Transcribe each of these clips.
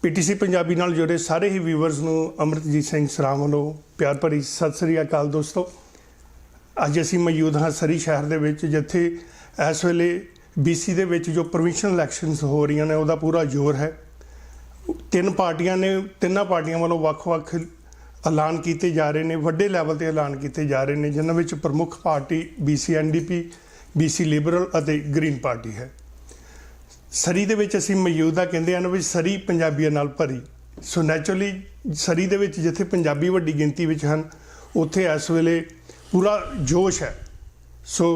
PTC Punjabi ਨਾਲ ਜੁੜੇ ਸਾਰੇ ਹੀ ਵਿਊਅਰਸ ਨੂੰ ਅਮਰਤਜੀਤ ਸਿੰਘ ਸਰਾਮ ਵੱਲੋਂ ਪਿਆਰ ਭਰੀ ਸਤਿ ਸ੍ਰੀ ਅਕਾਲ ਦੋਸਤੋ। ਅੱਜ ਅਸੀਂ ਮੌਜੂਦ ਹਾਂ ਸਰੀ ਸ਼ਹਿਰ ਦੇ ਵਿੱਚ, ਜਿੱਥੇ ਇਸ ਵੇਲੇ BC ਦੇ ਵਿੱਚ ਜੋ ਪ੍ਰੋਵਿੰਸ਼ਨਲ ਇਲੈਕਸ਼ਨਸ ਹੋ ਰਹੀਆਂ ਨੇ ਉਹਦਾ ਪੂਰਾ ਜ਼ੋਰ ਹੈ। ਤਿੰਨਾਂ ਪਾਰਟੀਆਂ ਵੱਲੋਂ ਵੱਖ-ਵੱਖ ਐਲਾਨ ਕੀਤੇ ਜਾ ਰਹੇ ਨੇ, ਵੱਡੇ ਲੈਵਲ ਤੇ ਐਲਾਨ ਕੀਤੇ ਜਾ ਰਹੇ ਨੇ, ਜਿਨ੍ਹਾਂ ਵਿੱਚ ਪ੍ਰਮੁੱਖ party BC NDP, BC Liberal ਅਤੇ ਗ੍ਰੀਨ ਪਾਰਟੀ ਹੈ। ਸਰੀ ਦੇ ਵਿੱਚ ਅਸੀਂ ਮੌਜੂਦ ਹਾਂ, ਕਹਿੰਦੇ ਹਨ ਵੀ ਸਰੀ ਪੰਜਾਬੀਆਂ ਨਾਲ ਭਰੀ। ਸੋ ਨੈਚੁਰਲੀ ਸਰੀ ਦੇ ਵਿੱਚ ਜਿੱਥੇ ਪੰਜਾਬੀ ਵੱਡੀ ਗਿਣਤੀ ਵਿੱਚ ਹਨ, ਉੱਥੇ ਇਸ ਵੇਲੇ ਪੂਰਾ ਜੋਸ਼ ਹੈ। ਸੋ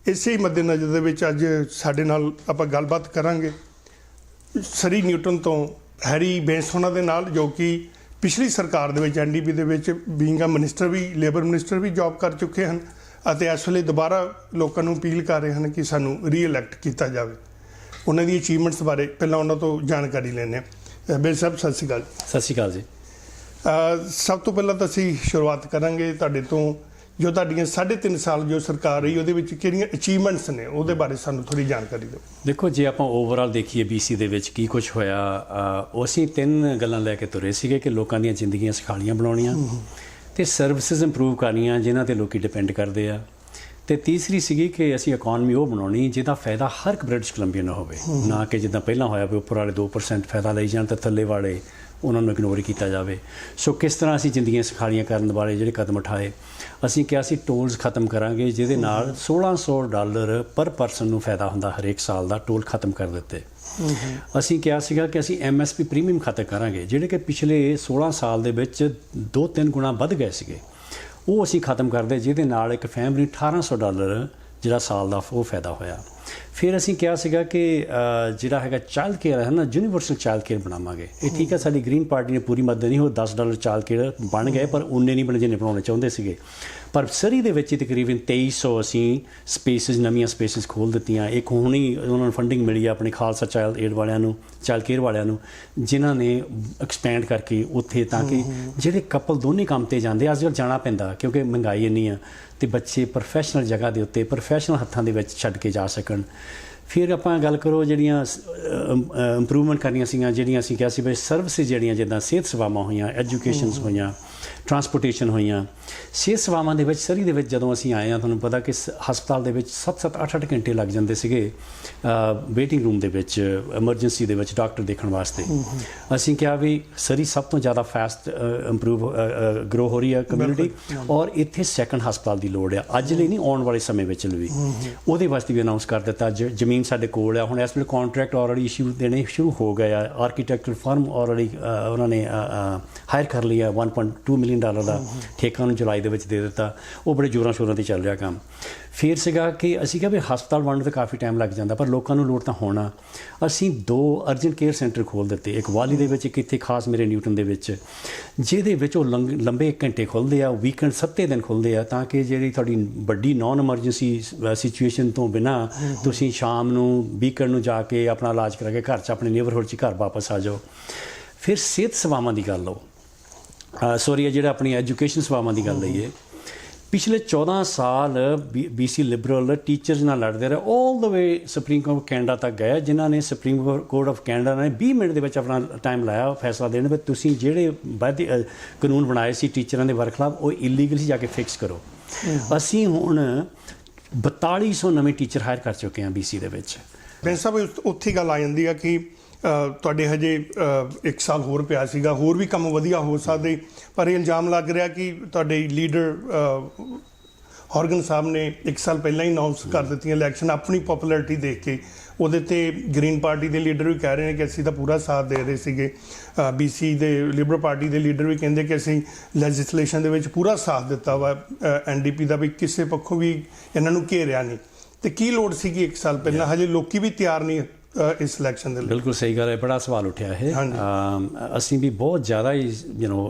ਇਸੇ ਮੱਦੇਨਜ਼ਰ ਦੇ ਵਿੱਚ ਅੱਜ ਸਾਡੇ ਨਾਲ ਆਪਾਂ ਗੱਲਬਾਤ ਕਰਾਂਗੇ ਸਰੀ ਨਿਊਟਨ ਤੋਂ ਹੈਰੀ ਬੈਂਸ ਉਹਨਾਂ ਦੇ ਨਾਲ, ਜੋ ਕਿ ਪਿਛਲੀ ਸਰਕਾਰ ਦੇ ਵਿੱਚ NDP ਦੇ ਵਿੱਚ ਬੀਇੰਗ ਮਿਨਿਸਟਰ ਵੀ, ਲੇਬਰ ਮਿਨਿਸਟਰ ਵੀ ਜੌਬ ਕਰ ਚੁੱਕੇ ਹਨ ਅਤੇ ਇਸ ਵੇਲੇ ਦੁਬਾਰਾ ਲੋਕਾਂ ਨੂੰ ਅਪੀਲ ਕਰ ਰਹੇ ਹਨ ਕਿ ਸਾਨੂੰ ਰੀਇਲੈਕਟ ਕੀਤਾ ਜਾਵੇ। ਉਹਨਾਂ ਦੀ ਅਚੀਵਮੈਂਟਸ ਬਾਰੇ ਪਹਿਲਾਂ ਉਹਨਾਂ ਤੋਂ ਜਾਣਕਾਰੀ ਲੈਂਦੇ ਹਾਂ। ਬੈਂਸ ਸਾਹਿਬ ਸਤਿ ਸ਼੍ਰੀ ਅਕਾਲ। ਸਤਿ ਸ਼੍ਰੀ ਅਕਾਲ ਜੀ। ਸਭ ਤੋਂ ਪਹਿਲਾਂ ਤਾਂ ਅਸੀਂ ਸ਼ੁਰੂਆਤ ਕਰਾਂਗੇ ਤੁਹਾਡੇ ਤੋਂ, ਜੋ ਤੁਹਾਡੀਆਂ 3.5 ਸਾਲ ਜੋ ਸਰਕਾਰ ਰਹੀ ਉਹਦੇ ਵਿੱਚ ਕਿਹੜੀਆਂ ਅਚੀਵਮੈਂਟਸ ਨੇ, ਉਹਦੇ ਬਾਰੇ ਸਾਨੂੰ ਥੋੜ੍ਹੀ ਜਾਣਕਾਰੀ ਦਿਓ। ਦੇਖੋ, ਜੇ ਆਪਾਂ ਓਵਰਆਲ ਦੇਖੀਏ BC ਦੇ ਵਿੱਚ ਕੀ ਕੁਝ ਹੋਇਆ, ਅਸੀਂ 3 ਗੱਲਾਂ ਲੈ ਕੇ ਤੁਰੇ ਸੀਗੇ ਕਿ ਲੋਕਾਂ ਦੀਆਂ ਜ਼ਿੰਦਗੀਆਂ ਸੁਖਾਲੀਆਂ ਬਣਾਉਣੀਆਂ ਅਤੇ ਸਰਵਿਸਿਜ਼ ਇੰਪਰੂਵ ਕਰਨੀਆਂ ਜਿਨ੍ਹਾਂ 'ਤੇ ਲੋਕ ਡਿਪੈਂਡ ਕਰਦੇ ਆ, ਅਤੇ ਤੀਸਰੀ ਸੀਗੀ ਕਿ ਅਸੀਂ ਇਕੋਨਮੀ ਉਹ ਬਣਾਉਣੀ ਜਿਹਦਾ ਫਾਇਦਾ ਹਰ ਇੱਕ ਬ੍ਰਿਟਿਸ਼ ਕੋਲੰਬੀਆ ਨੂੰ ਹੋਵੇ, ਨਾ ਕਿ ਜਿੱਦਾਂ ਪਹਿਲਾਂ ਹੋਇਆ ਵੀ ਉੱਪਰ ਵਾਲੇ 2% ਫਾਇਦਾ ਲਈ ਜਾਣ ਅਤੇ ਥੱਲੇ ਵਾਲੇ ਉਹਨਾਂ ਨੂੰ ਇਗਨੋਰ ਕੀਤਾ ਜਾਵੇ। ਸੋ ਕਿਸ ਤਰ੍ਹਾਂ ਅਸੀਂ ਜ਼ਿੰਦਗੀਆਂ ਸੁਖਾਲੀਆਂ ਕਰਨ ਵਾਲੇ ਜਿਹੜੇ ਕਦਮ ਉਠਾਏ, ਅਸੀਂ ਕਿਹਾ ਸੀ ਟੋਲਸ ਖਤਮ ਕਰਾਂਗੇ, ਜਿਹਦੇ ਨਾਲ $1600 ਪਰ ਪਰਸਨ ਨੂੰ ਫਾਇਦਾ ਹੁੰਦਾ ਹਰੇਕ ਸਾਲ ਦਾ, ਟੋਲ ਖਤਮ ਕਰ ਦਿੱਤੇ। ਅਸੀਂ ਕਿਹਾ ਸੀਗਾ ਕਿ ਅਸੀਂ MSP ਪ੍ਰੀਮੀਅਮ ਖਤਮ ਕਰਾਂਗੇ, ਜਿਹੜੇ ਕਿ ਪਿਛਲੇ 16 ਸਾਲ ਦੇ ਵਿੱਚ 2-3 ਗੁਣਾ ਵੱਧ ਗਏ ਸੀਗੇ, ਉਹ ਅਸੀਂ ਖਤਮ ਕਰਦੇ, ਜਿਹਦੇ ਨਾਲ ਇੱਕ ਫੈਮਿਲੀ $1800 ਜਿਹੜਾ ਸਾਲ ਦਾ ਉਹ ਫਾਇਦਾ ਹੋਇਆ। ਫਿਰ ਅਸੀਂ ਕਿਹਾ ਸੀਗਾ ਕਿ ਜਿਹੜਾ ਹੈਗਾ ਚਾਈਲਡ ਕੇਅਰ ਹੈ ਨਾ, ਯੂਨੀਵਰਸਲ ਚਾਈਲਡ ਕੇਅਰ ਬਣਾਵਾਂਗੇ। ਇਹ ਠੀਕ ਹੈ, ਸਾਡੀ ਗ੍ਰੀਨ ਪਾਰਟੀ ਨੇ ਪੂਰੀ ਮਦਦ ਨਹੀਂ, ਉਹ $10 ਚਾਈਲਡ ਕੇਅਰ ਬਣ ਗਏ, ਪਰ ਉਨੇ ਨਹੀਂ ਬਣੇ ਜਿੰਨੇ ਬਣਾਉਣੇ ਚਾਹੁੰਦੇ ਸੀਗੇ। ਪਰ ਸਰੀ ਦੇ ਵਿੱਚ ਤਕਰੀਬਨ 2300 ਅਸੀਂ ਨਵੀਆਂ ਸਪੇਸਿਸ ਖੋਲ੍ਹ ਦਿੱਤੀਆਂ। ਇੱਕ ਹੁਣ ਹੀ ਉਹਨਾਂ ਨੂੰ ਫੰਡਿੰਗ ਮਿਲੀ ਆ ਆਪਣੀ ਖਾਲਸਾ ਚਾਈਲਡ ਏਡ ਵਾਲਿਆਂ ਨੂੰ, ਚਾਈਲਡ ਕੇਅਰ ਵਾਲਿਆਂ ਨੂੰ, ਜਿਨ੍ਹਾਂ ਨੇ ਐਕਸਪੈਂਡ ਕਰਕੇ ਉੱਥੇ, ਤਾਂ ਕਿ ਜਿਹੜੇ ਕਪਲ ਦੋਨੇ ਕੰਮ 'ਤੇ ਜਾਂਦੇ, ਅੱਜ ਕੱਲ੍ਹ ਜਾਣਾ ਪੈਂਦਾ ਕਿਉਂਕਿ ਮਹਿੰਗਾਈ ਇੰਨੀ ਆ, ਅਤੇ ਬੱਚੇ ਪ੍ਰੋਫੈਸ਼ਨਲ ਜਗ੍ਹਾ ਦੇ ਉੱਤੇ ਪ੍ਰੋਫੈਸ਼ਨਲ ਹੱਥਾਂ ਦੇ ਵਿੱਚ ਛੱਡ ਕੇ ਜਾ ਸਕਣ। ਫਿਰ ਆਪਾਂ ਗੱਲ ਕਰੋ ਜਿਹੜੀਆਂ ਇੰਪਰੂਵਮੈਂਟ ਕਰਨੀਆਂ ਸੀਗੀਆਂ, ਜਿਹੜੀਆਂ ਅਸੀਂ ਕਿਹਾ ਸੀ ਵੀ ਸਰਵਿਸਿਜ਼ ਜਿਹੜੀਆਂ ਜਿੱਦਾਂ ਸਿਹਤ ਸੇਵਾਵਾਂ ਹੋਈਆਂ, ਐਜੂਕੇਸ਼ਨਸ ਹੋਈਆਂ, ਟਰਾਂਸਪੋਰਟੇਸ਼ਨ ਹੋਈਆਂ। ਸਿਹਤ ਸੇਵਾਵਾਂ ਦੇ ਵਿੱਚ ਸਰੀ ਦੇ ਵਿੱਚ ਜਦੋਂ ਅਸੀਂ ਆਏ ਹਾਂ, ਤੁਹਾਨੂੰ ਪਤਾ ਕਿ ਹਸਪਤਾਲ ਦੇ ਵਿੱਚ 7-7, 8-8 ਘੰਟੇ ਲੱਗ ਜਾਂਦੇ ਸੀਗੇ ਵੇਟਿੰਗ ਰੂਮ ਦੇ ਵਿੱਚ, ਐਮਰਜੈਂਸੀ ਦੇ ਵਿੱਚ ਡਾਕਟਰ ਦੇਖਣ ਵਾਸਤੇ। ਅਸੀਂ ਕਿਹਾ ਵੀ ਸਰੀ ਸਭ ਤੋਂ ਜ਼ਿਆਦਾ ਫਾਸਟ ਗਰੋ ਹੋ ਰਹੀ ਹੈ ਕਮਿਊਨਿਟੀ, ਔਰ ਇੱਥੇ ਸੈਕੰਡ ਹਸਪਤਾਲ ਦੀ ਲੋੜ ਆ, ਅੱਜ ਲਈ ਨਹੀਂ, ਆਉਣ ਵਾਲੇ ਸਮੇਂ ਵਿੱਚ ਵੀ। ਉਹਦੇ ਵਾਸਤੇ ਵੀ ਅਨਾਊਂਸ ਕਰ ਦਿੱਤਾ। ਜ਼ਮੀਨ ਸਾਡੇ ਕੋਲ ਆ, ਹੁਣ ਇਸ ਵੇਲੇ ਕੌਂਟਰੈਕਟ ਆਲਰੇਡੀ ਇਸ਼ੂ ਦੇਣੇ ਸ਼ੁਰੂ ਹੋ ਗਏ ਆ। ਆਰਕੀਟੈਕਚਰ ਫਰਮ ਆਲਰੇਡੀ ਉਹਨਾਂ ਨੇ ਹਾਇਰ ਕਰ ਲਈ ਆ, $1.2 ਮਿਲੀਅਨ ਦਾ ਠੇਕਾ ਨੂੰ ਜੁਲਾਈ ਦੇ ਵਿੱਚ ਦੇ ਦਿੱਤਾ। ਉਹ ਬੜੇ ਜ਼ੋਰਾਂ ਸ਼ੋਰਾਂ 'ਤੇ ਚੱਲ ਰਿਹਾ ਕੰਮ। ਫਿਰ ਸੀਗਾ ਕਿ ਅਸੀਂ ਕਿਹਾ ਵੀ ਹਸਪਤਾਲ ਬਣਨ 'ਤੇ ਕਾਫੀ ਟਾਈਮ ਲੱਗ ਜਾਂਦਾ, ਪਰ ਲੋਕਾਂ ਨੂੰ ਲੋੜ ਤਾਂ ਹੋਣਾ। ਅਸੀਂ 2 ਅਰਜੈਂਟ ਕੇਅਰ ਸੈਂਟਰ ਖੋਲ੍ਹ ਦਿੱਤੇ, ਇੱਕ ਵਾਲੀ ਦੇ ਵਿੱਚ, ਇੱਕ ਇੱਥੇ ਖਾਸ ਮੇਰੇ ਨਿਊਟਨ ਦੇ ਵਿੱਚ, ਜਿਹਦੇ ਵਿੱਚ ਉਹ ਲੰਬੇ ਘੰਟੇ ਖੁੱਲ੍ਹਦੇ ਆ, ਵੀਕਐਂਡ 7 ਦਿਨ ਖੁੱਲ੍ਹਦੇ ਆ, ਤਾਂ ਕਿ ਜਿਹੜੀ ਤੁਹਾਡੀ ਵੱਡੀ ਨਾਨ ਐਮਰਜੈਂਸੀ ਸਿਚੁਏਸ਼ਨ ਤੋਂ ਬਿਨਾਂ ਤੁਸੀਂ ਸ਼ਾਮ ਨੂੰ ਵੀਕਐਂਡ ਨੂੰ ਜਾ ਕੇ ਆਪਣਾ ਇਲਾਜ ਕਰਾ ਕੇ ਘਰ 'ਚ ਆਪਣੇ ਨੇਬਰਹੁੱਡ 'ਚ ਘਰ ਵਾਪਸ ਆ ਜਾਓ। ਫਿਰ ਸਿਹਤ ਸੇਵਾਵਾਂ ਦੀ ਗੱਲ ਲਓ, ਜਿਹੜਾ ਆਪਣੀ ਐਜੂਕੇਸ਼ਨ ਸੇਵਾਵਾਂ ਦੀ ਗੱਲ ਲਈਏ, ਪਿਛਲੇ 14 ਸਾਲ BC ਲਿਬਰਲ ਟੀਚਰਸ ਨਾਲ ਲੜਦੇ ਰਹੇ, ਆਲ ਦ ਵੇ ਸੁਪਰੀਮ ਕੋਰਟ ਕੈਨੇਡਾ ਤੱਕ ਗਏ, ਜਿਨ੍ਹਾਂ ਨੇ ਸੁਪਰੀਮ ਕੋਰਟ ਆਫ ਕੈਨੇਡਾ ਨੇ 20 ਮਿੰਟ ਦੇ ਵਿੱਚ ਆਪਣਾ ਟਾਈਮ ਲਾਇਆ ਫੈਸਲਾ ਦੇਣ ਵੀ ਤੁਸੀਂ ਜਿਹੜੇ ਕਾਨੂੰਨ ਬਣਾਏ ਸੀ ਟੀਚਰਾਂ ਦੇ ਵਰਖਲਾਫ, ਉਹ ਇਲੀਗਲ ਸੀ, ਜਾ ਕੇ ਫਿਕਸ ਕਰੋ। ਅਸੀਂ ਹੁਣ 4200 ਨਵੇਂ ਟੀਚਰ ਹਾਇਰ ਕਰ ਚੁੱਕੇ ਹਾਂ BC ਦੇ ਵਿੱਚ। ਬੈਂਸ ਸਾਹਿਬ, ਉੱਥੇ ਗੱਲ ਆ ਜਾਂਦੀ ਆ ਕਿ ਤੁਹਾਡੇ ਹਜੇ 1 ਸਾਲ ਹੋਰ ਪਿਆ ਸੀਗਾ, ਹੋਰ ਵੀ ਕੰਮ ਵਧੀਆ ਹੋ ਸਕਦੇ, ਪਰ ਇਹ ਇਲਜ਼ਾਮ ਲੱਗ ਰਿਹਾ ਕਿ ਤੁਹਾਡੇ ਲੀਡਰ ਹੌਰਗਨ ਸਾਹਿਬ ਨੇ 1 ਸਾਲ ਪਹਿਲਾਂ ਹੀ ਅਨਾਊਂਸ ਕਰ ਦਿੱਤੀਆਂ ਇਲੈਕਸ਼ਨ, ਆਪਣੀ ਪੋਪੂਲੈਰਿਟੀ ਦੇਖ ਕੇ। ਉਹਦੇ 'ਤੇ ਗ੍ਰੀਨ ਪਾਰਟੀ ਦੇ ਲੀਡਰ ਵੀ ਕਹਿ ਰਹੇ ਨੇ ਕਿ ਅਸੀਂ ਤਾਂ ਪੂਰਾ ਸਾਥ ਦੇ ਰਹੇ ਸੀਗੇ। BC ਦੇ ਲਿਬਰਲ ਪਾਰਟੀ ਦੇ ਲੀਡਰ ਵੀ ਕਹਿੰਦੇ ਕਿ ਅਸੀਂ ਲੈਜਿਸਲੇਸ਼ਨ ਦੇ ਵਿੱਚ ਪੂਰਾ ਸਾਥ ਦਿੱਤਾ ਵਾ NDP ਦਾ, ਵੀ ਕਿਸੇ ਪੱਖੋਂ ਵੀ ਇਹਨਾਂ ਨੂੰ ਘੇਰਿਆ ਨਹੀਂ। ਅਤੇ ਕੀ ਲੋੜ ਸੀਗੀ 1 ਸਾਲ ਪਹਿਲਾਂ? ਹਜੇ ਲੋਕੀ ਵੀ ਤਿਆਰ ਨਹੀਂ ਇਸ ਇਲੈਕਸ਼ਨ ਦੇ ਲਈ। ਬਿਲਕੁਲ ਸਹੀ ਗੱਲ ਹੈ, ਬੜਾ ਸਵਾਲ ਉੱਠਿਆ ਇਹ। ਅਸੀਂ ਵੀ ਬਹੁਤ ਜ਼ਿਆਦਾ ਹੀ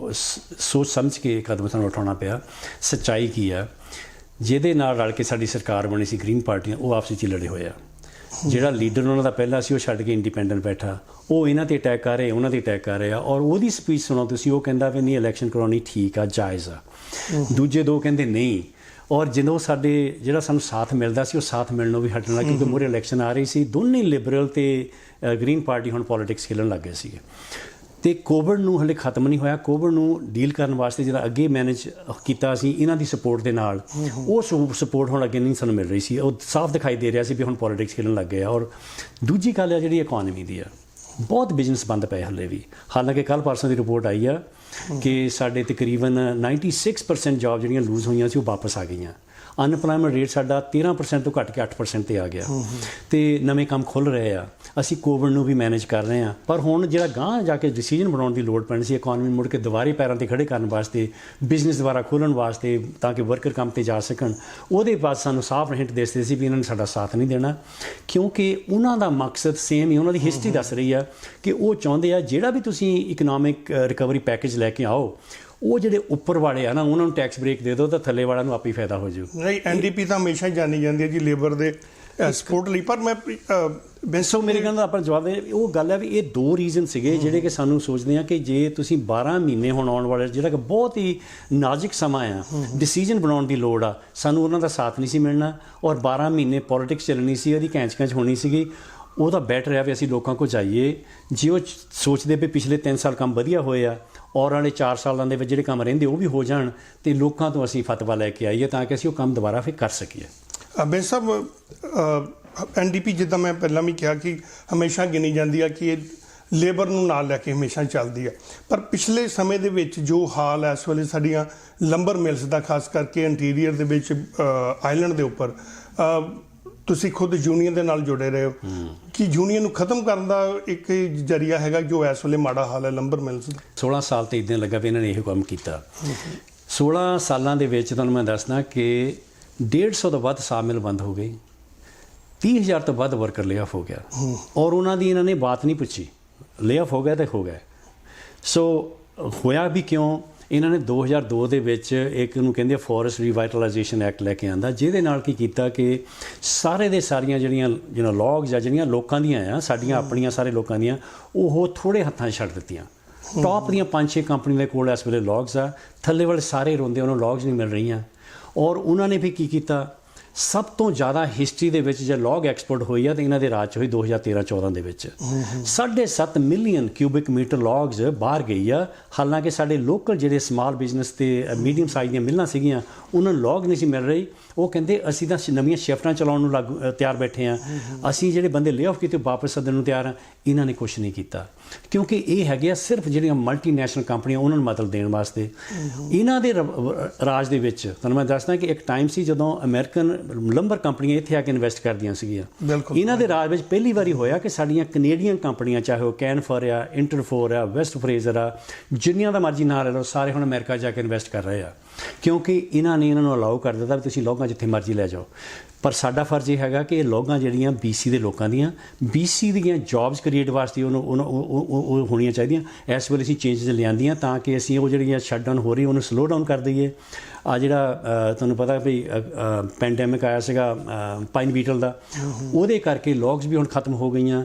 ਸੋਚ ਸਮਝ ਕੇ ਕਦਮ ਸਾਨੂੰ ਉਠਾਉਣਾ ਪਿਆ। ਸੱਚਾਈ ਕੀ ਆ, ਜਿਹਦੇ ਨਾਲ ਰਲ ਕੇ ਸਾਡੀ ਸਰਕਾਰ ਬਣੀ ਸੀ ਗ੍ਰੀਨ ਪਾਰਟੀ, ਉਹ ਆਪਸ ਵਿੱਚ ਹੀ ਲੜੇ ਹੋਏ ਆ। ਜਿਹੜਾ ਲੀਡਰ ਉਹਨਾਂ ਦਾ ਪਹਿਲਾਂ ਸੀ, ਉਹ ਛੱਡ ਕੇ ਇੰਡੀਪੈਂਡੈਂਟ ਬੈਠਾ, ਉਹ ਇਹਨਾਂ 'ਤੇ ਅਟੈਕ ਕਰ ਰਹੇ, ਉਹਨਾਂ 'ਤੇ ਅਟੈਕ ਕਰ ਰਹੇ ਆ। ਔਰ ਉਹਦੀ ਸਪੀਚ ਸੁਣੋ ਤੁਸੀਂ, ਉਹ ਕਹਿੰਦਾ ਵੀ ਨਹੀਂ ਇਲੈਕਸ਼ਨ ਕਰਾਉਣੀ ਠੀਕ ਆ, ਜਾਇਜ਼ ਆ। ਦੂਜੇ 2 ਕਹਿੰਦੇ ਨਹੀਂ। ਔਰ ਜਦੋਂ ਜਿਹੜਾ ਸਾਨੂੰ ਸਾਥ ਮਿਲਦਾ ਸੀ, ਉਹ ਸਾਥ ਮਿਲਣੋਂ ਵੀ ਹਟਣਾ, ਕਿਉਂਕਿ ਮੂਹਰੇ ਇਲੈਕਸ਼ਨ ਆ ਰਹੀ ਸੀ। ਦੋਨੇ ਲਿਬਰਲ ਅਤੇ ਗ੍ਰੀਨ ਪਾਰਟੀ ਹੁਣ ਪੋਲੀਟਿਕਸ ਖੇਲਣ ਲੱਗ ਗਏ ਸੀਗੇ। ਤੇ ਕੋਵਿਡ ਨੂੰ ਹਲੇ ਖਤਮ ਨਹੀਂ ਹੋਇਆ। ਕੋਵਿਡ ਨੂੰ ਡੀਲ ਕਰਨ ਵਾਸਤੇ ਜਿਹੜਾ ਅੱਗੇ ਮੈਨੇਜ ਕੀਤਾ ਸੀ ਇਹਨਾਂ ਦੀ ਸਪੋਰਟ ਦੇ ਨਾਲ, ਉਹ ਸਪੋਰਟ ਹੁਣ ਅੱਗੇ ਨਹੀਂ ਸਾਨੂੰ ਮਿਲ ਰਹੀ ਸੀ। ਉਹ ਸਾਫ਼ ਦਿਖਾਈ ਦੇ ਰਿਹਾ ਸੀ ਵੀ ਹੁਣ ਪੋਲੀਟਿਕਸ ਖੇਡਣ ਲੱਗ ਗਏ ਆ। ਔਰ ਦੂਜੀ ਗੱਲ ਆ ਜਿਹੜੀ ਇਕੋਨਮੀ ਦੀ ਆ, ਬਹੁਤ ਬਿਜ਼ਨਸ ਬੰਦ ਪਏ ਹਲੇ ਵੀ। ਹਾਲਾਂਕਿ ਕੱਲ੍ਹ ਪਰਸੋਂ ਦੀ ਰਿਪੋਰਟ ਆਈ ਆ ਕਿ ਸਾਡੇ ਤਕਰੀਬਨ 96% ਜੌਬ ਜਿਹੜੀਆਂ ਲੂਜ਼ ਹੋਈਆਂ ਸੀ ਉਹ ਵਾਪਸ ਆ ਗਈਆਂ। ਅਨਪਲਾਇਮੈਂਟ ਰੇਟ ਸਾਡਾ 13% ਤੋਂ ਘੱਟ ਕੇ 8% 'ਤੇ ਆ ਗਿਆ ਤੇ ਨਵੇਂ ਕੰਮ ਖੁੱਲ੍ਹ ਰਹੇ ਆ। ਅਸੀਂ ਕੋਵਿਡ ਨੂੰ ਵੀ ਮੈਨੇਜ ਕਰ ਰਹੇ ਹਾਂ, ਪਰ ਹੁਣ ਜਿਹੜਾ ਗਾਂਹ ਜਾ ਕੇ ਡਿਸੀਜਨ ਬਣਾਉਣ ਦੀ ਲੋੜ ਪੈਣੀ ਸੀ ਇਕੋਨਮੀ ਮੁੜ ਕੇ ਦੁਬਾਰੇ ਪੈਰਾਂ 'ਤੇ ਖੜ੍ਹੇ ਕਰਨ ਵਾਸਤੇ, ਬਿਜ਼ਨਸ ਦੁਬਾਰਾ ਖੋਲ੍ਹਣ ਵਾਸਤੇ, ਤਾਂ ਕਿ ਵਰਕਰ ਕੰਮ 'ਤੇ ਜਾ ਸਕਣ। ਉਹਦੇ ਬਾਅਦ ਸਾਨੂੰ ਸਾਫ਼ ਹਿੰਟ ਦੱਸਦੇ ਸੀ ਵੀ ਇਹਨਾਂ ਨੇ ਸਾਡਾ ਸਾਥ ਨਹੀਂ ਦੇਣਾ, ਕਿਉਂਕਿ ਉਹਨਾਂ ਦਾ ਮਕਸਦ ਸੇਮ ਹੀ, ਉਹਨਾਂ ਦੀ ਹਿਸਟਰੀ ਦੱਸ ਰਹੀ ਆ ਕਿ ਉਹ ਚਾਹੁੰਦੇ ਆ ਜਿਹੜਾ ਵੀ ਤੁਸੀਂ ਇਕਨੋਮਿਕ ਰਿਕਵਰੀ ਪੈਕੇਜ ਲੈ ਕੇ ਆਓ, ਉਹ ਜਿਹੜੇ ਉੱਪਰ ਵਾਲੇ ਆ ਨਾ ਉਹਨਾਂ ਨੂੰ ਟੈਕਸ ਬ੍ਰੇਕ ਦੇ ਦਿਓ ਤਾਂ ਥੱਲੇ ਵਾਲਿਆਂ ਨੂੰ ਆਪੇ ਹੀ ਫਾਇਦਾ ਹੋ ਜਾਊ। ਨਹੀਂ, NDP ਤਾਂ ਹਮੇਸ਼ਾ ਹੀ ਜਾਣੀ ਜਾਂਦੀ ਹੈ ਜੀ ਲੇਬਰ ਦੇ ਸਪੋਰਟ ਲਈ। ਪਰ ਮੈਂ ਸੋ ਮੇਰੇ ਕਹਿੰਦਾ ਆਪਾਂ ਜਵਾਬ ਦੇ, ਉਹ ਗੱਲ ਹੈ ਵੀ ਇਹ ਦੋ ਰੀਜ਼ਨ ਸੀਗੇ ਜਿਹੜੇ ਕਿ ਸਾਨੂੰ ਸੋਚਦੇ ਆ ਕਿ ਜੇ ਤੁਸੀਂ 12 ਮਹੀਨੇ ਹੁਣ ਆਉਣ ਵਾਲੇ, ਜਿਹੜਾ ਕਿ ਬਹੁਤ ਹੀ ਨਾਜ਼ੁਕ ਸਮਾਂ ਆ, ਡਿਸੀਜਨ ਬਣਾਉਣ ਦੀ ਲੋੜ ਆ, ਸਾਨੂੰ ਉਹਨਾਂ ਦਾ ਸਾਥ ਨਹੀਂ ਸੀ ਮਿਲਣਾ। ਔਰ 12 ਮਹੀਨੇ ਪੋਲੀਟਿਕਸ ਚੱਲਣੀ ਸੀ, ਉਹਦੀ ਕੈਂਚ ਹੋਣੀ ਸੀਗੀ। ਉਹਦਾ ਬੈਟਰ ਹੈ ਵੀ ਅਸੀਂ ਲੋਕਾਂ ਕੋਲ ਜਾਈਏ। ਜੇ ਉਹ ਸੋਚਦੇ ਵੀ ਪਿਛਲੇ 3 ਸਾਲ ਕੰਮ ਵਧੀਆ ਹੋਏ ਆ, ਔਰ ਵਾਲੇ 4 ਸਾਲਾਂ ਦੇ ਵਿੱਚ ਜਿਹੜੇ ਕੰਮ ਰਹਿੰਦੇ ਉਹ ਵੀ ਹੋ ਜਾਣ, ਤੇ ਲੋਕਾਂ ਤੋਂ ਅਸੀਂ ਫਤਵਾ ਲੈ ਕੇ ਆਈਏ ਤਾਂ ਕਿ ਅਸੀਂ ਉਹ ਕੰਮ ਦੁਬਾਰਾ ਫਿਰ ਕਰ ਸਕੀਏ। ਬੈਂਸ ਸਾਹਿਬ, NDP ਜਿੱਦਾਂ ਮੈਂ ਪਹਿਲਾਂ ਵੀ ਕਿਹਾ ਕਿ ਹਮੇਸ਼ਾ ਗਿਣੀ ਜਾਂਦੀ ਆ ਕਿ ਇਹ ਲੇਬਰ ਨੂੰ ਨਾਲ ਲੈ ਕੇ ਹਮੇਸ਼ਾ ਚੱਲਦੀ ਆ। ਪਰ ਪਿਛਲੇ ਸਮੇਂ ਦੇ ਵਿੱਚ ਜੋ ਹਾਲ ਹੈ ਇਸ ਵੇਲੇ ਸਾਡੀਆਂ ਲੰਬਰ ਮਿਲਸ ਦਾ, ਖਾਸ ਕਰਕੇ ਇੰਟੀਰੀਅਰ ਦੇ ਵਿੱਚ ਆਈਲੈਂਡ ਦੇ ਉੱਪਰ, ਤੁਸੀਂ ਖੁਦ ਯੂਨੀਅਨ ਦੇ ਨਾਲ ਜੁੜੇ ਰਹੇ ਹੋ, ਕਿ ਯੂਨੀਅਨ ਨੂੰ ਖਤਮ ਕਰਨ ਦਾ ਇੱਕ ਜ਼ਰੀਆ ਹੈਗਾ ਜੋ ਇਸ ਵੇਲੇ ਮਾੜਾ ਹਾਲ ਹੈ ਲੰਬਰ ਮਿਲਸ ਦਾ? 16 ਸਾਲ ਤੇ ਇੱਦਾਂ ਲੱਗਾ ਵੀ ਇਹਨਾਂ ਨੇ ਇਹੋ ਕੰਮ ਕੀਤਾ। 16 ਸਾਲਾਂ ਦੇ ਵਿੱਚ ਤੁਹਾਨੂੰ ਮੈਂ ਦੱਸਦਾ ਕਿ 150 ਤੋਂ ਵੱਧ ਸਾਹ ਮਿਲ ਬੰਦ ਹੋ ਗਈ, 30,000 ਤੋਂ ਵੱਧ ਵਰਕਰ ਲੇ ਆਫ ਹੋ ਗਿਆ, ਔਰ ਉਹਨਾਂ ਦੀ ਇਹਨਾਂ ਨੇ ਬਾਤ ਨਹੀਂ ਪੁੱਛੀ। ਲੇ ਆਫ ਹੋ ਗਿਆ ਤੇ ਹੋ ਗਿਆ। ਸੋ ਹੋਇਆ ਵੀ ਕਿਉਂ? ਇਹਨਾਂ ਨੇ 2002 ਦੇ ਵਿੱਚ ਇੱਕ ਨੂੰ ਕਹਿੰਦੇ ਫੋਰੈਸਟ ਰੀਵਾਈਟਲਾਈਜੇਸ਼ਨ ਐਕਟ ਲੈ ਕੇ ਆਂਦਾ, ਜਿਹਦੇ ਨਾਲ ਕੀ ਕੀਤਾ ਕਿ ਸਾਰੇ ਦੇ ਸਾਰੀਆਂ ਜਿਹੜੀਆਂ ਲੌਗਸ ਜਾਂ ਜਿਹੜੀਆਂ ਲੋਕਾਂ ਦੀਆਂ ਆ, ਸਾਡੀਆਂ ਆਪਣੀਆਂ ਸਾਰੇ ਲੋਕਾਂ ਦੀਆਂ, ਉਹ ਥੋੜ੍ਹੇ ਹੱਥਾਂ 'ਚ ਛੱਡ ਦਿੱਤੀਆਂ। ਟੌਪ ਦੀਆਂ 5-6 ਕੰਪਨੀਆਂ ਦੇ ਕੋਲ ਇਸ ਵੇਲੇ ਲੌਗਸ ਆ, ਥੱਲੇ ਵਾਲੇ ਸਾਰੇ ਰੋਂਦੇ ਉਹਨਾਂ ਲੌਗਸ ਨਹੀਂ ਮਿਲ ਰਹੀਆਂ। ਔਰ ਉਹਨਾਂ ਨੇ ਵੀ ਕੀ ਕੀਤਾ, ਸਭ ਤੋਂ ਜ਼ਿਆਦਾ ਹਿਸਟਰੀ ਦੇ ਵਿੱਚ ਜੇ ਲੌਗ ਐਕਸਪੋਰਟ ਹੋਈ ਆ ਤਾਂ ਇਹਨਾਂ ਦੇ ਰਾਜ 'ਚ ਹੋਈ 2013-14 ਦੇ ਵਿੱਚ। 7.5 ਮਿਲੀਅਨ ਕਿਊਬਿਕ ਮੀਟਰ ਲੌਗਸ ਬਾਹਰ ਗਈ ਆ। ਹਾਲਾਂਕਿ ਸਾਡੇ ਲੋਕਲ ਜਿਹੜੇ ਸਮਾਲ ਬਿਜ਼ਨਸ ਤੇ ਮੀਡੀਅਮ ਸਾਈਜ਼ ਦੀਆਂ ਮਿਲਾਂ ਸੀਗੀਆਂ, ਉਹਨਾਂ ਨੂੰ ਲੌਗ ਨਹੀਂ ਸੀ ਮਿਲ ਰਹੀ। ਉਹ ਕਹਿੰਦੇ ਅਸੀਂ ਤਾਂ ਨਵੀਆਂ ਸ਼ਿਫਟਾਂ ਚਲਾਉਣ ਨੂੰ ਤਿਆਰ ਬੈਠੇ ਹਾਂ, ਅਸੀਂ ਜਿਹੜੇ ਬੰਦੇ ਲੇ ਆਫ ਕੀਤੇ ਵਾਪਸ ਸੱਦਣ ਨੂੰ ਤਿਆਰ ਹਾਂ। ਇਹਨਾਂ ਨੇ ਕੁਛ ਨਹੀਂ ਕੀਤਾ, ਕਿਉਂਕਿ ਇਹ ਹੈਗੇ ਆ ਸਿਰਫ ਜਿਹੜੀਆਂ ਮਲਟੀਨੈਸ਼ਨਲ ਕੰਪਨੀਆਂ ਉਹਨਾਂ ਨੂੰ ਮਦਦ ਦੇਣ ਵਾਸਤੇ। ਇਹਨਾਂ ਦੇ ਰਾਜ ਦੇ ਵਿੱਚ ਤੁਹਾਨੂੰ ਮੈਂ ਦੱਸਦਾ ਕਿ ਇੱਕ ਟਾਈਮ ਸੀ ਜਦੋਂ ਅਮਰੀਕਨ ਲੰਬਰ ਕੰਪਨੀਆਂ ਇੱਥੇ ਆ ਕੇ ਇਨਵੈਸਟ ਕਰਦੀਆਂ ਸੀਗੀਆਂ। ਇਹਨਾਂ ਦੇ ਰਾਜ ਵਿੱਚ ਪਹਿਲੀ ਵਾਰੀ ਹੋਇਆ ਕਿ ਸਾਡੀਆਂ ਕੈਨੇਡੀਅਨ ਕੰਪਨੀਆਂ, ਚਾਹੇ ਉਹ ਕੈਨਫਰ ਆ, ਇੰਟਰਫੋਰ ਆ, ਵੈਸਟ ਫਰੇਜ਼ਰ ਆ, ਜਿੰਨੀਆਂ ਦਾ ਮਰਜ਼ੀ ਨਾਂ ਲੈ ਲਓ, ਸਾਰੇ ਹੁਣ ਅਮਰੀਕਾ ਜਾ ਕੇ ਇਨਵੈਸਟ ਕਰ ਰਹੇ ਆ, ਕਿਉਂਕਿ ਇਹਨਾਂ ਨੇ ਇਹਨਾਂ ਨੂੰ ਅਲਾਉ ਕਰ ਦਿੱਤਾ ਵੀ ਤੁਸੀਂ ਲੋਕਾਂ ਜਿੱਥੇ ਮਰਜ਼ੀ ਲੈ ਜਾਓ। ਪਰ ਸਾਡਾ ਫਰਜ਼ ਇਹ ਹੈਗਾ ਕਿ ਇਹ ਲੋਕਾਂ ਜਿਹੜੀਆਂ BC ਦੇ ਲੋਕਾਂ ਦੀਆਂ, BC ਦੀਆਂ ਜੌਬਸ ਕ੍ਰੀਏਟ ਵਾਸਤੇ ਉਹ ਹੋਣੀਆਂ ਚਾਹੀਦੀਆਂ। ਇਸ ਵੇਲੇ ਅਸੀਂ ਚੇਂਜਸ ਲਿਆਂਦੀਆਂ ਤਾਂ ਕਿ ਅਸੀਂ ਉਹ ਜਿਹੜੀਆਂ ਸ਼ਟ ਡਾਊਨ ਹੋ ਰਹੀ ਉਹਨੂੰ ਸਲੋ ਡਾਊਨ ਕਰ ਦਈਏ। ਆ ਜਿਹੜਾ ਤੁਹਾਨੂੰ ਪਤਾ ਵੀ ਪੈਂਡੈਮਿਕ ਆਇਆ ਸੀਗਾ ਪਾਈਨ ਬੀਟਲ ਦਾ, ਉਹਦੇ ਕਰਕੇ ਲੌਗਸ ਵੀ ਹੁਣ ਖਤਮ ਹੋ ਗਈਆਂ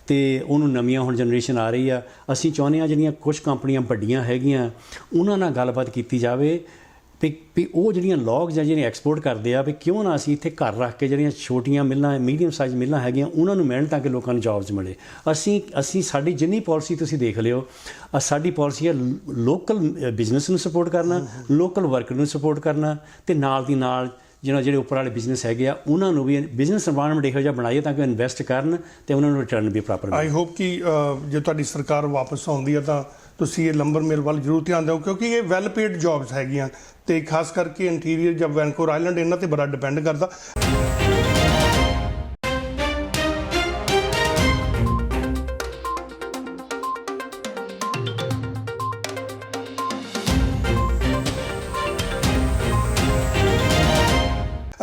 ਤੇ ਉਹਨੂੰ ਨਵੀਆਂ ਹੁਣ ਜਨਰੇਸ਼ਨ ਆ ਰਹੀ ਆ। ਅਸੀਂ ਚਾਹੁੰਦੇ ਹਾਂ ਜਿਹੜੀਆਂ ਕੁਝ ਕੰਪਨੀਆਂ ਵੱਡੀਆਂ ਹੈਗੀਆਂ ਉਹਨਾਂ ਨਾਲ ਗੱਲਬਾਤ ਕੀਤੀ ਜਾਵੇ ਵੀ ਉਹ ਜਿਹੜੀਆਂ ਲੌਗਸ ਜਾਂ ਜਿਹੜੀਆਂ ਐਕਸਪੋਰਟ ਕਰਦੇ ਆ ਵੀ ਕਿਉਂ ਨਾ ਅਸੀਂ ਇੱਥੇ ਘਰ ਰੱਖ ਕੇ ਜਿਹੜੀਆਂ ਛੋਟੀਆਂ ਮਿਲਾਂ, ਮੀਡੀਅਮ ਸਾਈਜ਼ ਮਿਲਾਂ ਹੈਗੀਆਂ ਉਹਨਾਂ ਨੂੰ ਮਿਲਣ ਤਾਂ ਕਿ ਲੋਕਾਂ ਨੂੰ ਜੌਬਸ ਮਿਲੇ। ਅਸੀਂ ਸਾਡੀ ਜਿੰਨੀ ਪਾਲਿਸੀ ਤੁਸੀਂ ਦੇਖ ਲਿਓ, ਸਾਡੀ ਪਾਲਿਸੀ ਹੈ ਲੋਕਲ ਬਿਜ਼ਨਸ ਨੂੰ ਸਪੋਰਟ ਕਰਨਾ, ਲੋਕਲ ਵਰਕਰ ਨੂੰ ਸਪੋਰਟ ਕਰਨਾ, ਤੇ ਨਾਲ ਦੀ ਨਾਲ ਜਿਹੜੇ ਉੱਪਰ ਵਾਲੇ ਬਿਜ਼ਨਸ ਹੈਗੇ ਆ ਉਹਨਾਂ ਨੂੰ ਵੀ ਬਿਜ਼ਨਸ ਇਨਵਾਇਰਨਮੈਂਟ ਇਹੋ ਜਿਹਾ ਬਣਾਈਏ ਤਾਂ ਕਿ ਇਨਵੈਸਟ ਕਰਨ ਤੇ ਉਹਨਾਂ ਨੂੰ ਰਿਟਰਨ ਵੀ ਪ੍ਰਾਪਤ ਮਿਲੇ। ਆਈ ਹੋਪ ਕਿ ਜੇ ਤੁਹਾਡੀ ਸਰਕਾਰ ਵਾਪਸ ਆਉਂਦੀ ਹੈ ਤਾਂ ਤੁਸੀਂ ਇਹ ਲੰਬਰ ਮਿਲ ਵੱਲ ਜ਼ਰੂਰ ਧਿਆਨ ਦਿਓ, ਕਿਉਂਕਿ ਇਹ ਵੈਲ ਪੇਡ ਜੌਬਸ ਹੈਗੀਆਂ ਤੇ ਖਾਸ ਕਰਕੇ ਇੰਟੀਰੀਅਰ ਜਾਂ ਵੈਨਕੂਵਰ ਆਈਲੈਂਡ ਇਹਨਾਂ ਤੇ ਬੜਾ ਡਿਪੈਂਡ ਕਰਦਾ।